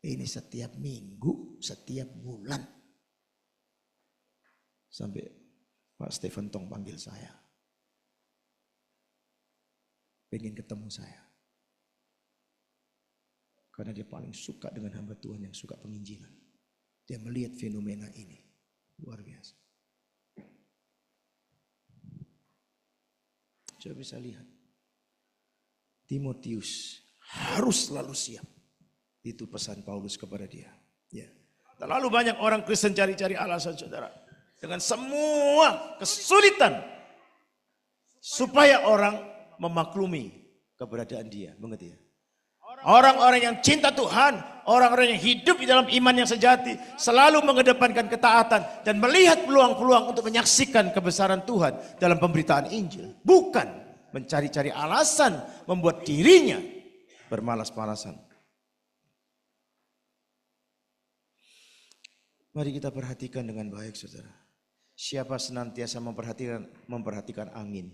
[SPEAKER 2] Ini setiap minggu, setiap bulan. Sampai Pak Stephen Tong panggil saya. Pengen ketemu saya. Karena dia paling suka dengan hamba Tuhan yang suka penginjilan. Dia melihat fenomena ini. Luar biasa. Coba bisa lihat. Timotius harus selalu siap. Itu pesan Paulus kepada dia. Ya.
[SPEAKER 1] Terlalu banyak orang Kristen cari-cari alasan saudara. Dengan semua kesulitan. Supaya orang memaklumi keberadaan dia. Mengerti ya? Orang-orang yang cinta Tuhan, orang-orang yang hidup di dalam iman yang sejati, selalu mengedepankan ketaatan dan melihat peluang-peluang untuk menyaksikan kebesaran Tuhan dalam pemberitaan Injil. Bukan mencari-cari alasan membuat dirinya bermalas-malasan.
[SPEAKER 2] Mari kita perhatikan dengan baik saudara. Siapa senantiasa memperhatikan angin,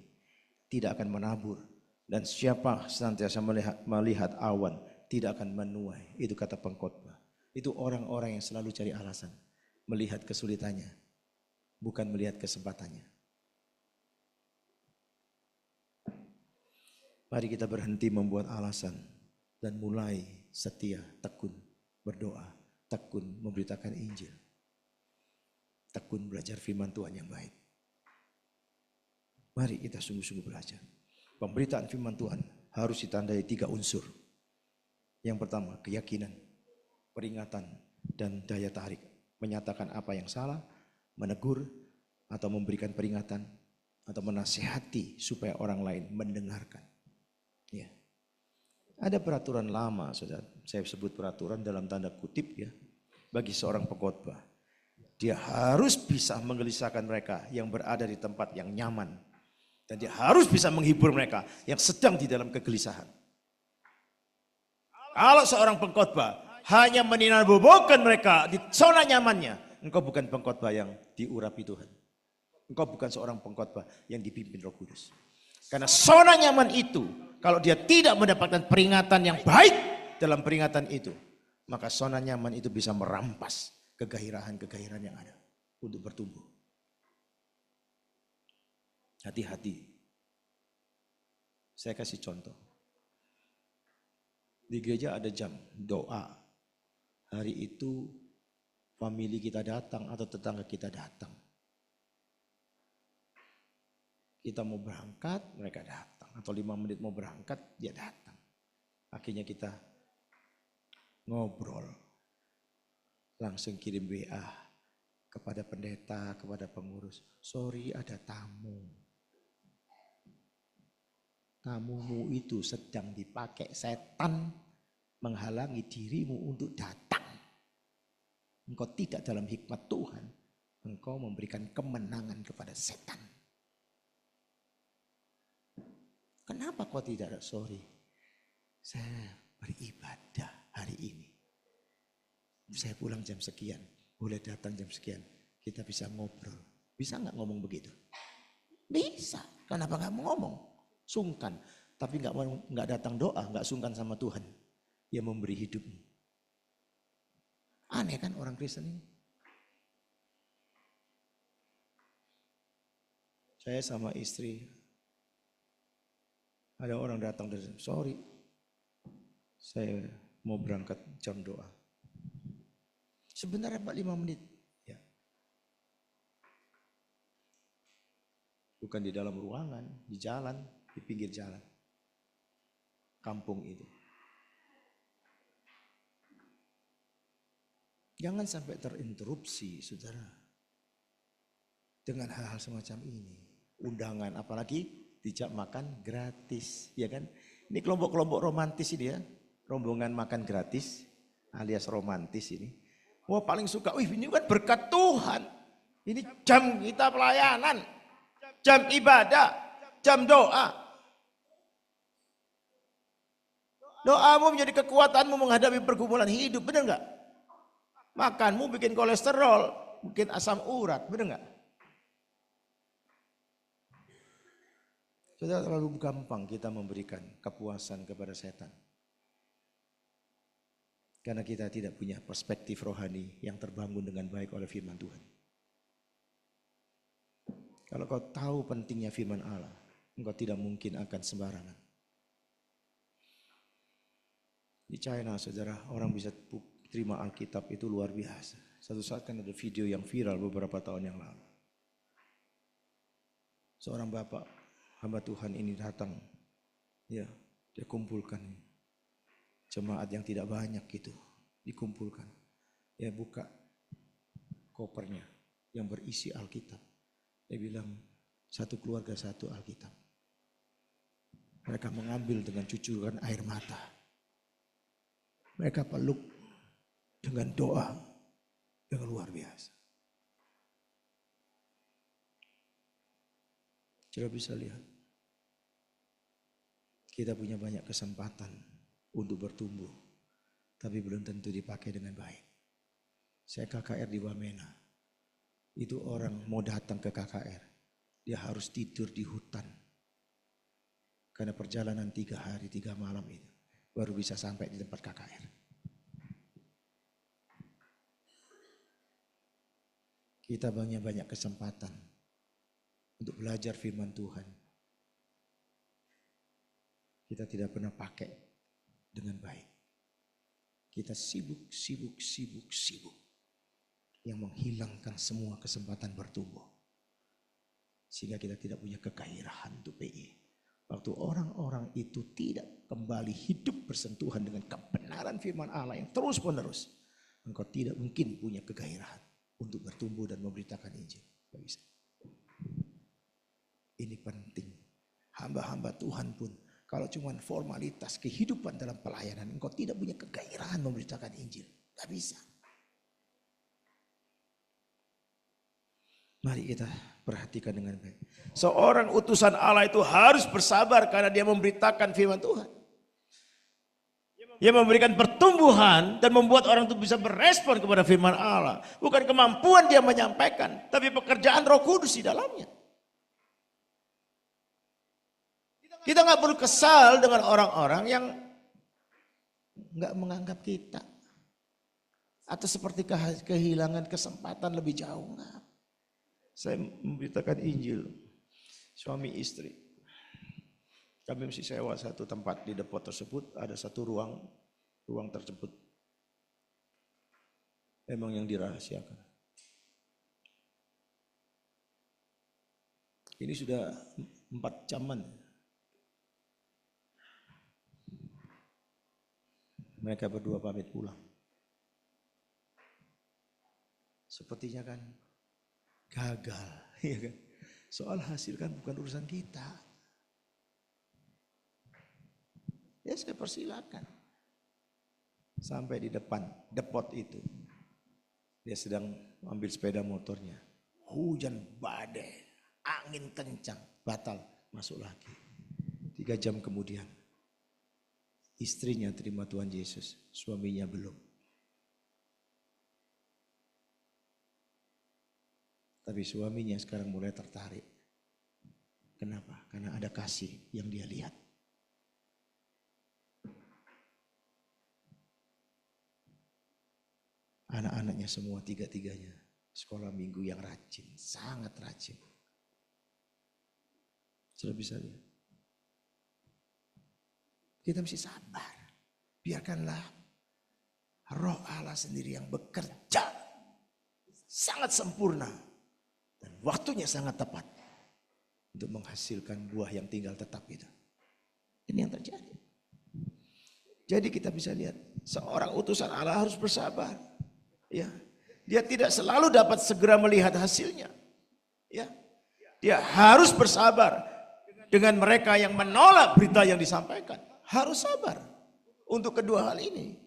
[SPEAKER 2] tidak akan menabur. Dan siapa senantiasa melihat awan tidak akan menuai. Itu kata pengkhotbah. Itu orang-orang yang selalu cari alasan. Melihat kesulitannya. Bukan melihat kesempatannya. Mari kita berhenti membuat alasan. Dan mulai setia, tekun, berdoa. Tekun memberitakan Injil. Tekun belajar firman Tuhan yang baik. Mari kita sungguh-sungguh belajar. Pemberitaan firman Tuhan harus ditandai 3 unsur. Yang pertama, keyakinan, peringatan, dan daya tarik. Menyatakan apa yang salah, menegur, atau memberikan peringatan, atau menasihati supaya orang lain mendengarkan. Ya. Ada peraturan lama, saudara. Saya sebut peraturan dalam tanda kutip ya. Bagi seorang pengkhotbah. Dia harus bisa menggelisahkan mereka yang berada di tempat yang nyaman. Dan dia harus bisa menghibur mereka yang sedang di dalam kegelisahan. Kalau seorang pengkhotbah hanya meninabobokan mereka di zona nyamannya, engkau bukan pengkhotbah yang diurapi Tuhan. Engkau bukan seorang pengkhotbah yang dipimpin Roh Kudus. Karena zona nyaman itu, kalau dia tidak mendapatkan peringatan yang baik dalam peringatan itu, maka zona nyaman itu bisa merampas kegairahan-kegairahan yang ada untuk bertumbuh. Hati-hati. Saya kasih contoh. Di gereja ada jam doa. Hari itu famili kita datang atau tetangga kita datang. Kita mau berangkat, mereka datang. Atau 5 menit mau berangkat, dia datang. Akhirnya kita ngobrol. Langsung kirim WA kepada pendeta, kepada pengurus. Sorry ada tamu. Tamumu itu sedang dipakai setan menghalangi dirimu untuk datang. Engkau tidak dalam hikmat Tuhan. Engkau memberikan kemenangan kepada setan. Kenapa kau tidak ada? Sorry. Saya beribadah hari ini. Saya pulang jam sekian. Boleh datang jam sekian. Kita bisa ngobrol. Bisa nggak ngomong begitu? Bisa. Kenapa nggak mau ngomong? Sungkan, tapi nggak datang doa, nggak sungkan sama Tuhan yang memberi hidupmu. Aneh kan orang Kristen ini. Saya sama istri, ada orang datang dari sana, sorry, saya mau berangkat jam doa. Sebenarnya 45 menit. Ya. Bukan di dalam ruangan, di jalan, di pinggir jalan. Kampung itu. Jangan sampai terinterupsi, saudara. Dengan hal-hal semacam ini. Undangan, apalagi dijak makan gratis. Ya kan? Ini kelompok-kelompok romantis ini ya. Rombongan makan gratis alias romantis ini. Wah paling suka, wih ini kan berkat Tuhan. Ini jam kita pelayanan. Jam ibadah. Jam doa. Doamu menjadi kekuatanmu menghadapi pergumulan hidup. Benar enggak? Makanmu bikin kolesterol. Bikin asam urat. Benar enggak? Sudah terlalu gampang kita memberikan kepuasan kepada setan. Karena kita tidak punya perspektif rohani yang terbangun dengan baik oleh firman Tuhan. Kalau kau tahu pentingnya firman Allah, engkau tidak mungkin akan sembarangan. Di China, saudara, orang bisa terima Alkitab itu luar biasa. Satu saat kan ada video yang viral beberapa tahun yang lalu. Seorang bapak, hamba Tuhan ini datang, ya, dia kumpulkan jemaat yang tidak banyak gitu, dikumpulkan. Dia buka kopernya yang berisi Alkitab. Dia bilang, satu keluarga satu Alkitab. Mereka mengambil dengan cucuran air mata. Mereka peluk dengan doa yang luar biasa. Sudah bisa lihat. Kita punya banyak kesempatan untuk bertumbuh. Tapi belum tentu dipakai dengan baik. Saya KKR di Wamena. Itu orang mau datang ke KKR. Dia harus tidur di hutan. Karena perjalanan 3 hari 3 malam itu. Baru bisa sampai di tempat KKR. Kita banyak kesempatan untuk belajar firman Tuhan. Kita tidak pernah pakai dengan baik. Kita sibuk yang menghilangkan semua kesempatan bertumbuh. Sehingga kita tidak punya kegairahan untuk PI. Waktu orang-orang itu tidak kembali hidup bersentuhan dengan kebenaran firman Allah yang terus menerus. Engkau tidak mungkin punya kegairahan untuk bertumbuh dan memberitakan Injil. Tidak bisa. Ini penting. Hamba-hamba Tuhan pun kalau cuma formalitas kehidupan dalam pelayanan, engkau tidak punya kegairahan memberitakan Injil. Tidak bisa. Mari kita perhatikan dengan baik. Seorang utusan Allah itu harus bersabar karena dia memberitakan firman Tuhan. Dia memberikan pertumbuhan dan membuat orang itu bisa berespon kepada firman Allah. Bukan kemampuan dia menyampaikan, tapi pekerjaan Roh Kudus di dalamnya. Kita nggak perlu kesal dengan orang-orang yang nggak menganggap kita. Atau seperti kehilangan kesempatan lebih jauh. Nggak. Saya memberitakan Injil, suami istri. Kami mesti sewa satu tempat di depot tersebut, ada satu ruang tersebut. Memang yang dirahasiakan. Ini sudah 4 jaman. Mereka berdua pamit pulang. Sepertinya kan gagal, ya kan? Soal hasil kan bukan urusan kita. Ya saya persilakan. Sampai di depan depot itu. Dia sedang ambil sepeda motornya. Hujan badai, angin kencang, batal, masuk lagi. 3 jam kemudian. Istrinya terima Tuhan Yesus, suaminya belum. Tapi suaminya sekarang mulai tertarik. Kenapa? Karena ada kasih yang dia lihat. Anak-anaknya semua tiga-tiganya sekolah minggu yang rajin, sangat rajin. Sudah bisa lihat. Kita mesti sabar. Biarkanlah Roh Allah sendiri yang bekerja sangat sempurna. Dan waktunya sangat tepat untuk menghasilkan buah yang tinggal tetap itu. Ini yang terjadi. Jadi kita bisa lihat seorang utusan Allah harus bersabar. Ya, dia tidak selalu dapat segera melihat hasilnya. Ya, dia harus bersabar dengan mereka yang menolak berita yang disampaikan. Harus sabar untuk kedua hal ini.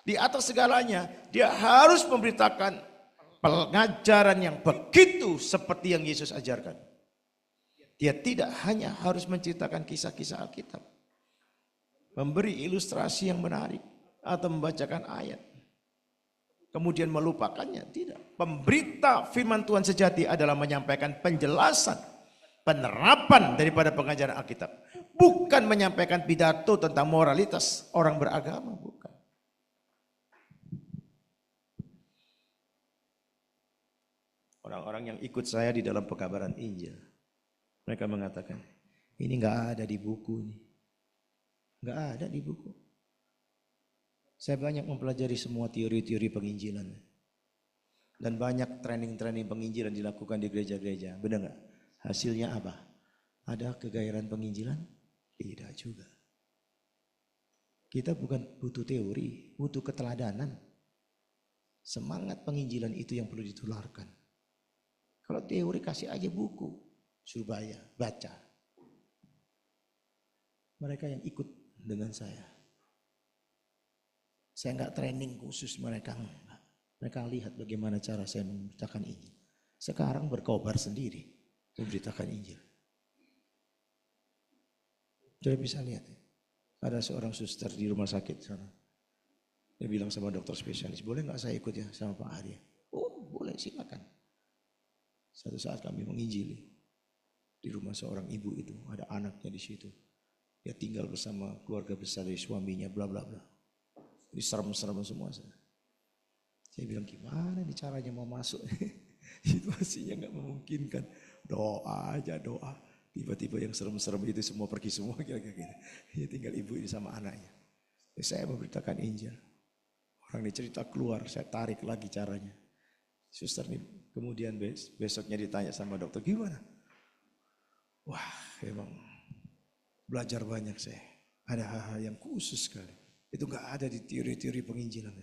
[SPEAKER 2] Di atas segalanya, dia harus memberitakan pengajaran yang begitu seperti yang Yesus ajarkan. Dia tidak hanya harus menceritakan kisah-kisah Alkitab, memberi ilustrasi yang menarik atau membacakan ayat, kemudian melupakannya. Tidak. Pemberita firman Tuhan sejati adalah menyampaikan penjelasan, penerapan daripada pengajaran Alkitab. Bukan menyampaikan pidato tentang moralitas orang beragama, bukan. Orang-orang yang ikut saya di dalam pekabaran Injil, mereka mengatakan, ini enggak ada di buku ini. Enggak ada di buku. Saya banyak mempelajari semua teori-teori penginjilan. Dan banyak training-training penginjilan dilakukan di gereja-gereja. Benar enggak? Hasilnya apa? Ada kegairahan penginjilan? Tidak juga. Kita bukan butuh teori, butuh keteladanan. Semangat penginjilan itu yang perlu ditularkan. Kalau teori kasih aja buku, suruh bayar, baca. Mereka yang ikut dengan saya enggak training khusus mereka. Mereka lihat bagaimana cara saya memberitakan Injil. Sekarang berkobar sendiri memberitakan Injil. Sudah bisa lihat ya. Ada seorang suster di rumah sakit sana. Dia bilang sama dokter spesialis, boleh nggak saya ikut ya sama Pak Arya? Oh boleh, silakan. Satu saat kami menginjili di rumah seorang ibu itu, ada anaknya di situ. Dia tinggal bersama keluarga besar dari suaminya, bla bla bla. Ini serem-serem semua. Saya bilang gimana nih caranya mau masuk? Situasinya nggak memungkinkan. Doa aja doa. Tiba-tiba yang serem-serem itu semua pergi semua kira-kira gitu. Ya tinggal ibu ini sama anaknya. Saya memberitakan Injil. Orang ini cerita keluar, saya tarik lagi caranya. Suster nih kemudian besoknya ditanya sama dokter, gimana? Wah emang belajar banyak saya. Ada hal-hal yang khusus sekali. Itu gak ada di teori-teori penginjilan.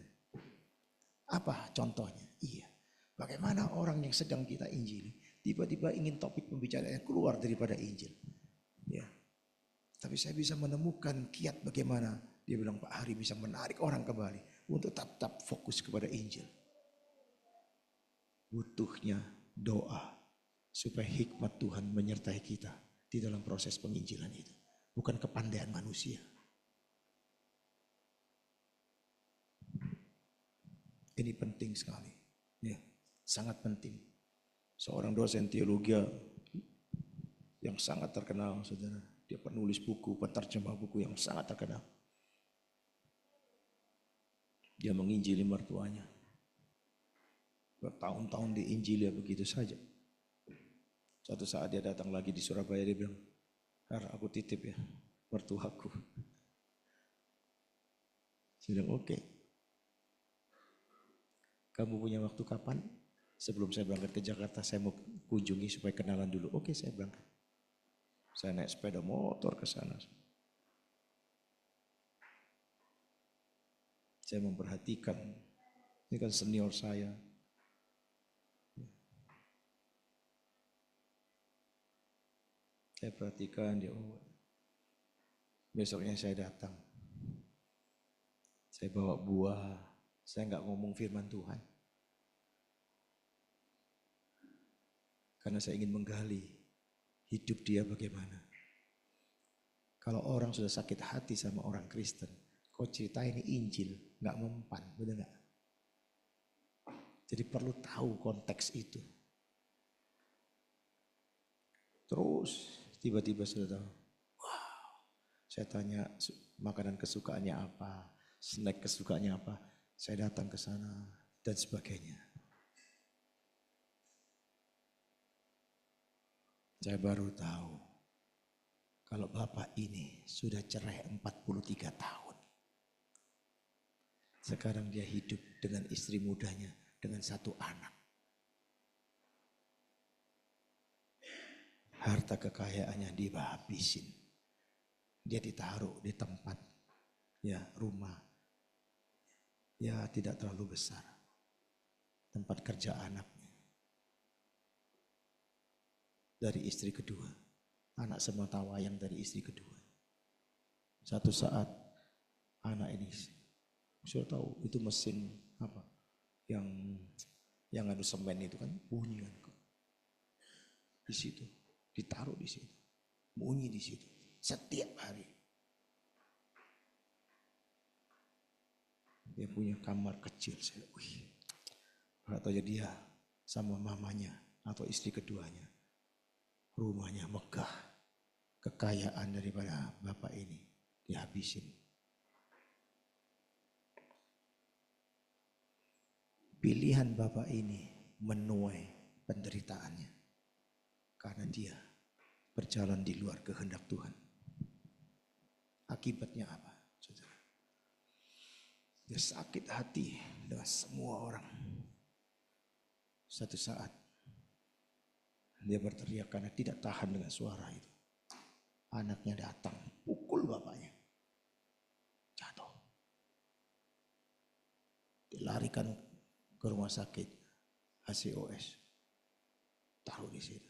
[SPEAKER 2] Apa contohnya? Iya. Bagaimana orang yang sedang kita injili tiba-tiba ingin topik pembicaraannya keluar daripada Injil. Ya. Tapi saya bisa menemukan kiat bagaimana dia bilang Pak Hari bisa menarik orang kembali untuk tetap fokus kepada Injil. Butuhnya doa supaya hikmat Tuhan menyertai kita di dalam proses penginjilan itu. Bukan kepandaian manusia. Ini penting sekali. Ya, sangat penting. Seorang dosen teologi yang sangat terkenal, saudara. Dia penulis buku, penerjemah buku yang sangat terkenal. Dia menginjili mertuanya. Bertahun-tahun diinjili begitu saja. Suatu saat dia datang lagi di Surabaya, dia bilang, Har, aku titip ya mertuaku. Saya bilang, oke. Kamu punya waktu kapan? Sebelum saya berangkat ke Jakarta, saya mau kunjungi supaya kenalan dulu. Oke, saya berangkat. Saya naik sepeda motor ke sana. Saya memperhatikan, ini kan senior saya. Saya perhatikan dia, besoknya saya datang. Saya bawa buah, saya nggak ngomong firman Tuhan. Karena saya ingin menggali hidup dia bagaimana. Kalau orang sudah sakit hati sama orang Kristen, kau cerita ini Injil, nggak mempan, benar nggak? Jadi perlu tahu konteks itu. Terus tiba-tiba sudah tahu, wow. Saya tanya makanan kesukaannya apa, snack kesukaannya apa. Saya datang ke sana, dan sebagainya. Saya baru tahu kalau bapak ini sudah cerai 43 tahun. Sekarang dia hidup dengan istri mudanya, dengan satu anak. Harta kekayaannya dihabisin. Dia ditaruh di tempat, ya rumah, ya tidak terlalu besar. Tempat kerja anaknya. Dari istri kedua. Anak sematawayang dari istri kedua. Satu saat anak ini, saya tahu itu mesin apa yang adu semen itu kan bunyi kan. Di situ, ditaruh di situ. Bunyi di situ setiap hari. Dia punya kamar kecil. Saya, atau dia sama mamanya atau istri keduanya. Rumahnya megah. Kekayaan daripada bapak ini dihabisin. Pilihan bapak ini menuai penderitaannya. Karena dia berjalan di luar kehendak Tuhan. Akibatnya apa, saudara? Dia sakit hati dengan semua orang. Satu saat dia berteriak karena tidak tahan dengan suara itu. Anaknya datang, pukul bapaknya. Jatuh. Dilarikan ke rumah sakit HCOS. Taruh di situ.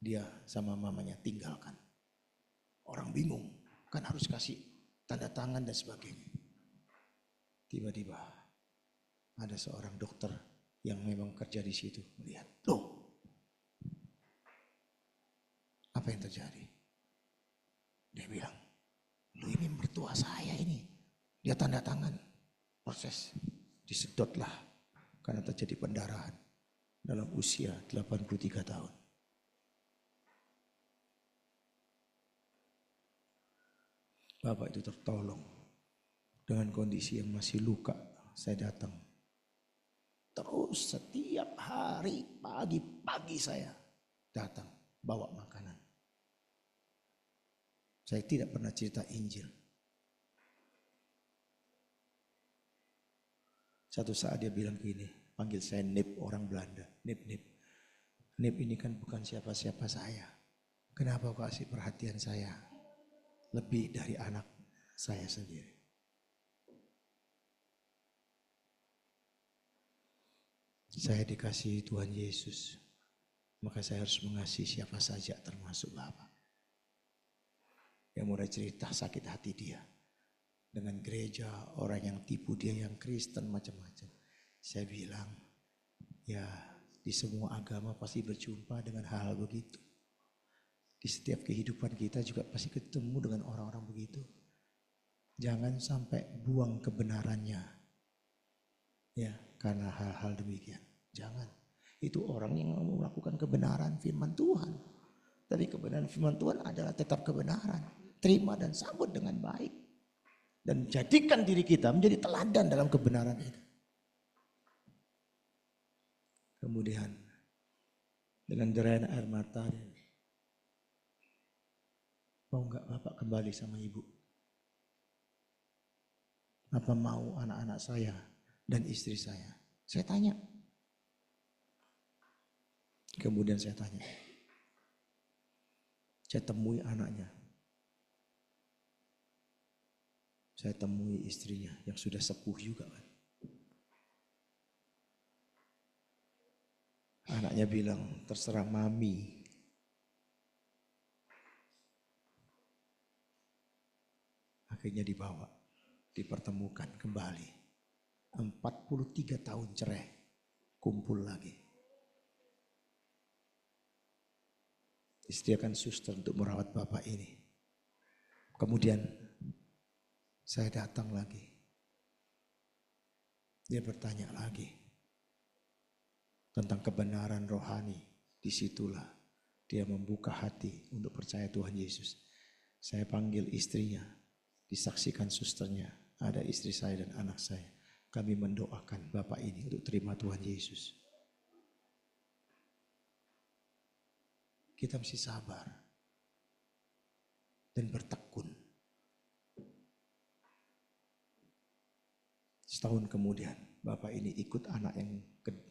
[SPEAKER 2] Dia sama mamanya tinggalkan. Orang bingung, kan harus kasih tanda tangan dan sebagainya. Tiba-tiba ada seorang dokter yang memang kerja di situ melihat, loh, apa yang terjadi? Dia bilang, lu ini mertua saya ini. Dia tanda tangan, proses disedotlah karena terjadi pendarahan dalam usia 83 tahun. Bapak itu tertolong dengan kondisi yang masih luka. Saya datang. Terus setiap hari pagi-pagi saya datang bawa makanan. Saya tidak pernah cerita Injil. Satu saat dia bilang gini, panggil saya Nip, orang Belanda. Nip. Nip ini kan bukan siapa-siapa saya. Kenapa kau kasih perhatian saya lebih dari anak saya sendiri? Saya dikasihi Tuhan Yesus, maka saya harus mengasihi siapa saja termasuk Bapak. Yang mulai cerita sakit hati dia dengan gereja, orang yang tipu dia, yang Kristen macam-macam. Saya bilang, ya di semua agama pasti berjumpa dengan hal-hal begitu. Di setiap kehidupan kita juga pasti ketemu dengan orang-orang begitu. Jangan sampai buang kebenarannya, ya karena hal-hal demikian. Jangan. Itu orang yang melakukan kebenaran firman Tuhan. Tapi kebenaran firman Tuhan adalah tetap kebenaran. Terima dan sambut dengan baik. Dan jadikan diri kita menjadi teladan dalam kebenaran itu. Kemudian dengan derayan air mata, mau enggak Bapak kembali sama Ibu? Apa mau anak-anak saya dan istri saya? Saya tanya. Kemudian saya tanya. Saya temui anaknya. Saya temui istrinya yang sudah sepuh juga kan. Anaknya bilang, terserah mami. Akhirnya dibawa, dipertemukan kembali. 43 tahun cerai, kumpul lagi. Disediakan suster untuk merawat bapak ini. Kemudian saya datang lagi. Dia bertanya lagi tentang kebenaran rohani. Disitulah dia membuka hati untuk percaya Tuhan Yesus. Saya panggil istrinya, disaksikan susternya, ada istri saya dan anak saya. kami mendoakan Bapak ini untuk terima Tuhan Yesus. Kita mesti sabar dan bertekun. Setahun kemudian Bapak ini ikut anak yang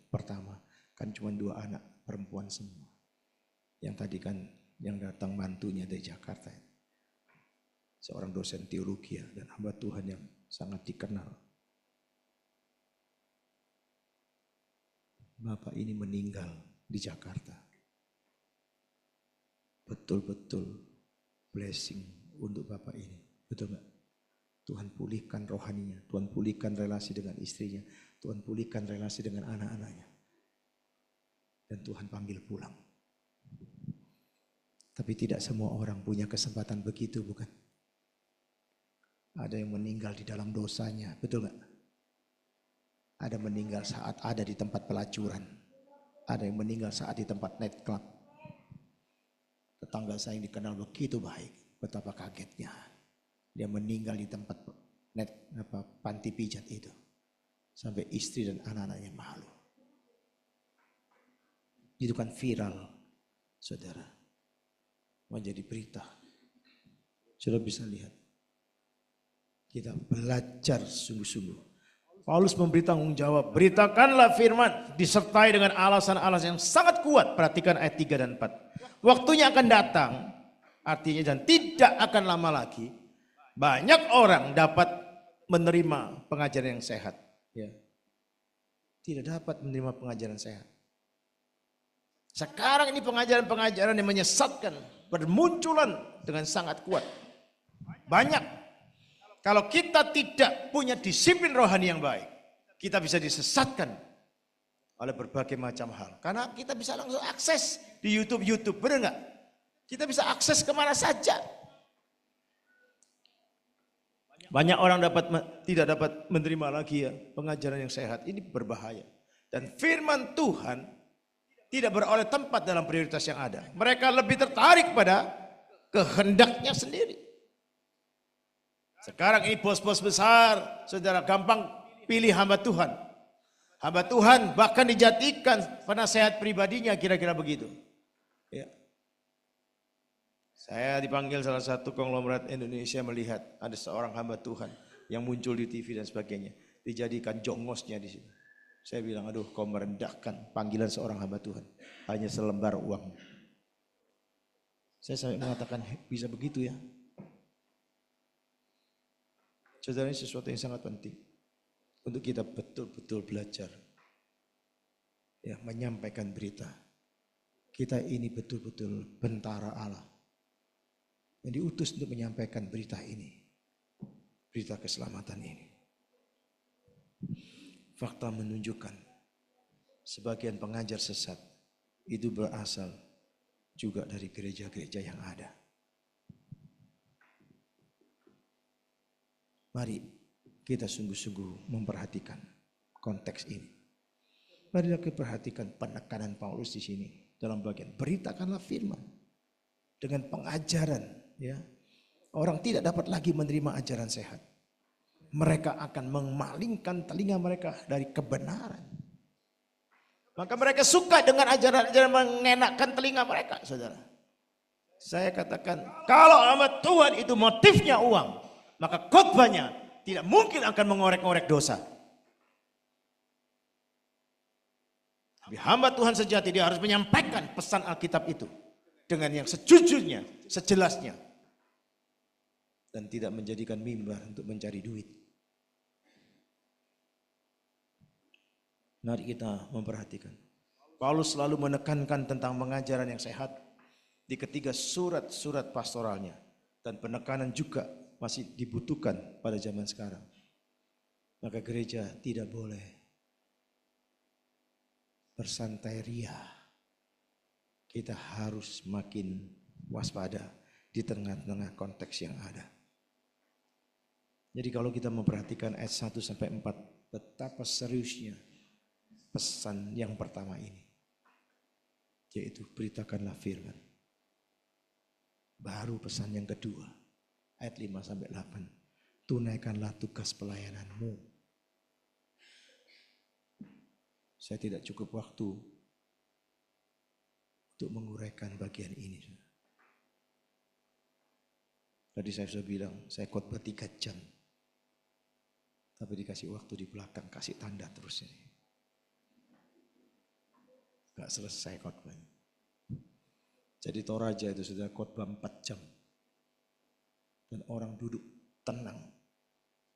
[SPEAKER 2] pertama, kan cuma 2 anak perempuan semua. Yang tadi kan yang datang mantunya dari Jakarta, seorang dosen teologi dan hamba Tuhan yang sangat dikenal. Bapak ini meninggal di Jakarta. Betul-betul blessing untuk Bapak ini. Betul nggak? Tuhan pulihkan rohaninya, Tuhan pulihkan relasi dengan istrinya, Tuhan pulihkan relasi dengan anak-anaknya. Dan Tuhan panggil pulang. Tapi tidak semua orang punya kesempatan begitu, bukan? Ada yang meninggal di dalam dosanya, betul nggak? Ada meninggal saat ada di tempat pelacuran. Ada yang meninggal saat di tempat nightclub. Tetangga saya yang dikenal begitu baik, betapa kagetnya. Dia meninggal di tempat panti pijat itu. Sampai istri dan anak-anaknya malu. Itu kan viral, saudara. Menjadi berita. Saudara bisa lihat. Kita belajar sungguh-sungguh. Paulus memberi tanggung jawab. Beritakanlah firman disertai dengan alasan-alasan yang sangat kuat. Perhatikan ayat 3 dan 4. Waktunya akan datang. Artinya dan tidak akan lama lagi. Banyak orang dapat menerima pengajaran yang sehat. Ya. Tidak dapat menerima pengajaran sehat. Sekarang ini pengajaran-pengajaran yang menyesatkan. Bermunculan dengan sangat kuat. Banyak. Kalau kita tidak punya disiplin rohani yang baik, kita bisa disesatkan oleh berbagai macam hal. Karena kita bisa langsung akses di YouTube, benar nggak? Kita bisa akses kemana saja. Banyak orang tidak dapat menerima lagi ya pengajaran yang sehat. Ini berbahaya. Dan firman Tuhan tidak beroleh tempat dalam prioritas yang ada. Mereka lebih tertarik pada kehendaknya sendiri. Sekarang ini bos-bos besar, saudara gampang pilih hamba Tuhan. Hamba Tuhan bahkan dijadikan penasehat pribadinya, kira-kira begitu. Ya. Saya dipanggil salah satu konglomerat Indonesia melihat ada seorang hamba Tuhan yang muncul di TV dan sebagainya. Dijadikan jongosnya di sini. Saya bilang, aduh kau merendahkan panggilan seorang hamba Tuhan. Hanya selembar uang. Saya sampai mengatakan bisa begitu ya. Saudara, ini sesuatu yang sangat penting untuk kita betul-betul belajar ya, menyampaikan berita. Kita ini betul-betul bentara Allah yang diutus untuk menyampaikan berita ini, berita keselamatan ini. Fakta menunjukkan sebagian pengajar sesat itu berasal juga dari gereja-gereja yang ada. Mari kita sungguh-sungguh memperhatikan konteks ini. Mari kita perhatikan penekanan Paulus di sini dalam bagian beritakanlah firman dengan pengajaran. Ya, orang tidak dapat lagi menerima ajaran sehat. Mereka akan memalingkan telinga mereka dari kebenaran. Maka mereka suka dengan ajaran-ajaran mengenakkan telinga mereka, saudara. Saya katakan kalau hamba Tuhan itu motifnya uang, maka khotbahnya tidak mungkin akan mengorek-ngorek dosa. Tapi hamba Tuhan sejati dia harus menyampaikan pesan Alkitab itu dengan yang sejujurnya, sejelasnya. Dan tidak menjadikan mimbar untuk mencari duit. Mari kita memperhatikan. Paulus selalu menekankan tentang pengajaran yang sehat di ketiga surat-surat pastoralnya. Dan penekanan juga masih dibutuhkan pada zaman sekarang. Maka gereja tidak boleh bersantai ria. Kita harus makin waspada di tengah-tengah konteks yang ada. Jadi kalau kita memperhatikan ayat 1 sampai 4, betapa seriusnya pesan yang pertama ini. Yaitu beritakanlah firman. Baru pesan yang kedua. Ayat 5 sampai 8. Tunaikanlah tugas pelayananmu. Saya tidak cukup waktu untuk menguraikan bagian ini. Tadi saya sudah bilang, saya khotbah 3 jam. Tapi dikasih waktu di belakang, kasih tanda terus ini. Gak selesai khotbahnya. Jadi Toraja itu sudah khotbah 4 jam. Dan orang duduk tenang.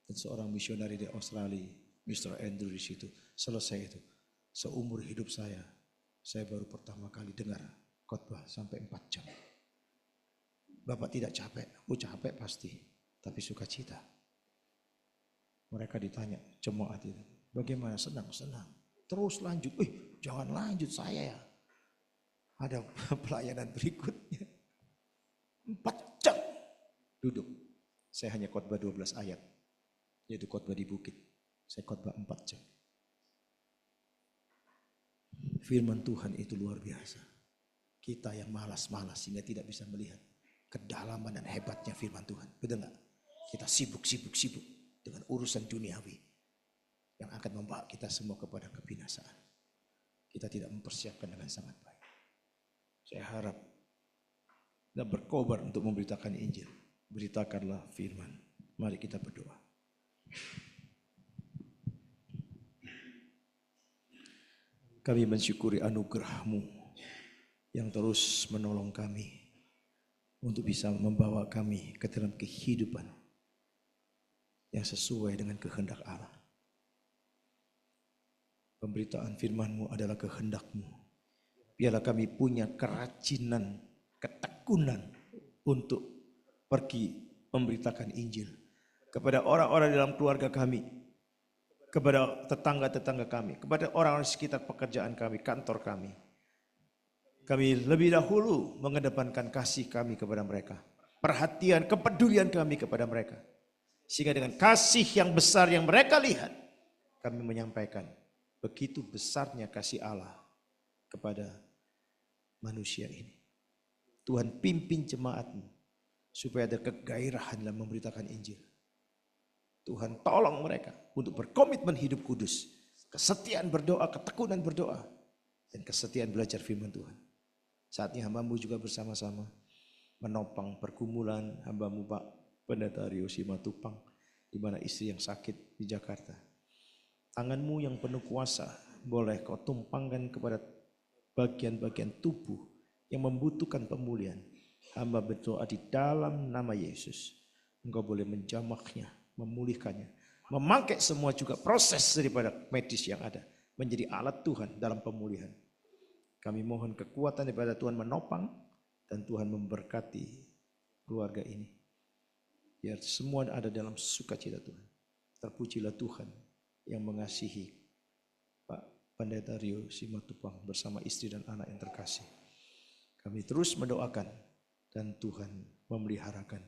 [SPEAKER 2] Dan seorang misionari di Australia, Mr. Andrew di situ, selesai itu. Seumur hidup saya baru pertama kali dengar khotbah sampai 4 jam. Bapak tidak capek? Oh capek pasti, tapi sukacita. Mereka ditanya, jemaat itu, bagaimana? Senang? Terus lanjut. Jangan lanjut saya ya. Ada pelayanan berikutnya. 4 jam duduk. Saya hanya khotbah 12 ayat. Yaitu khotbah di bukit. Saya khotbah 4 jam. Firman Tuhan itu luar biasa. Kita yang malas-malas sehingga tidak bisa melihat kedalaman dan hebatnya firman Tuhan. Betul gak? Kita sibuk dengan urusan duniawi yang akan membawa kita semua kepada kebinasaan. Kita tidak mempersiapkan dengan sangat baik. Saya harap kita berkobar untuk memberitakan Injil. Beritakanlah firman. Mari kita berdoa. Kami mensyukuri anugerah-Mu yang terus menolong kami untuk bisa membawa kami ke dalam kehidupan yang sesuai dengan kehendak Allah. Pemberitaan firman-Mu adalah kehendak-Mu. Biarlah kami punya kerajinan, ketekunan untuk pergi memberitakan Injil kepada orang-orang dalam keluarga kami, kepada tetangga-tetangga kami, kepada orang-orang sekitar pekerjaan kami, kantor kami. Kami lebih dahulu mengedepankan kasih kami kepada mereka, perhatian, kepedulian kami kepada mereka. Sehingga dengan kasih yang besar yang mereka lihat, kami menyampaikan begitu besarnya kasih Allah kepada manusia ini. Tuhan pimpin jemaat-Mu supaya ada kegairahan dalam memberitakan Injil. Tuhan tolong mereka untuk berkomitmen hidup kudus, kesetiaan berdoa, ketekunan berdoa, dan kesetiaan belajar firman Tuhan. Saatnya hamba-Mu juga bersama-sama menopang pergumulan hamba-Mu Pak Pendeta Rio Simatupang, di mana istri yang sakit di Jakarta. Tangan-Mu yang penuh kuasa boleh Kau tumpangkan kepada bagian-bagian tubuh yang membutuhkan pemulihan. Hamba berdoa di dalam nama Yesus, Engkau boleh menjamahnya, memulihkannya, memangkai semua juga proses daripada medis yang ada menjadi alat Tuhan dalam pemulihan. Kami mohon kekuatan daripada Tuhan menopang dan Tuhan memberkati keluarga ini. Biar semua ada dalam sukacita Tuhan. Terpujilah Tuhan yang mengasihi Pak Pendeta Rio Simatupang bersama istri dan anak yang terkasih. Kami terus mendoakan dan Tuhan memeliharakan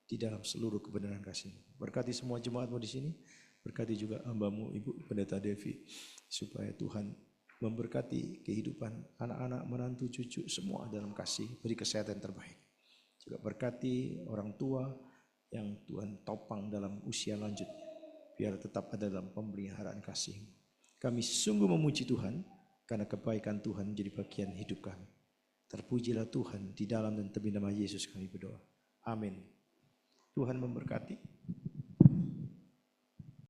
[SPEAKER 2] di dalam seluruh kebenaran kasih-Mu. Berkati semua jemaat-Mu di sini. Berkati juga hamba-Mu Ibu Pendeta Devi. Supaya Tuhan memberkati kehidupan anak-anak, menantu, cucu semua dalam kasih. Beri kesehatan yang terbaik. Juga berkati orang tua yang Tuhan topang dalam usia lanjut. Biar tetap ada dalam pemeliharaan kasih. Kami sungguh memuji Tuhan karena kebaikan Tuhan menjadi bagian hidup kami. Terpujilah Tuhan di dalam dan demi nama Yesus kami berdoa. Amin. Tuhan memberkati.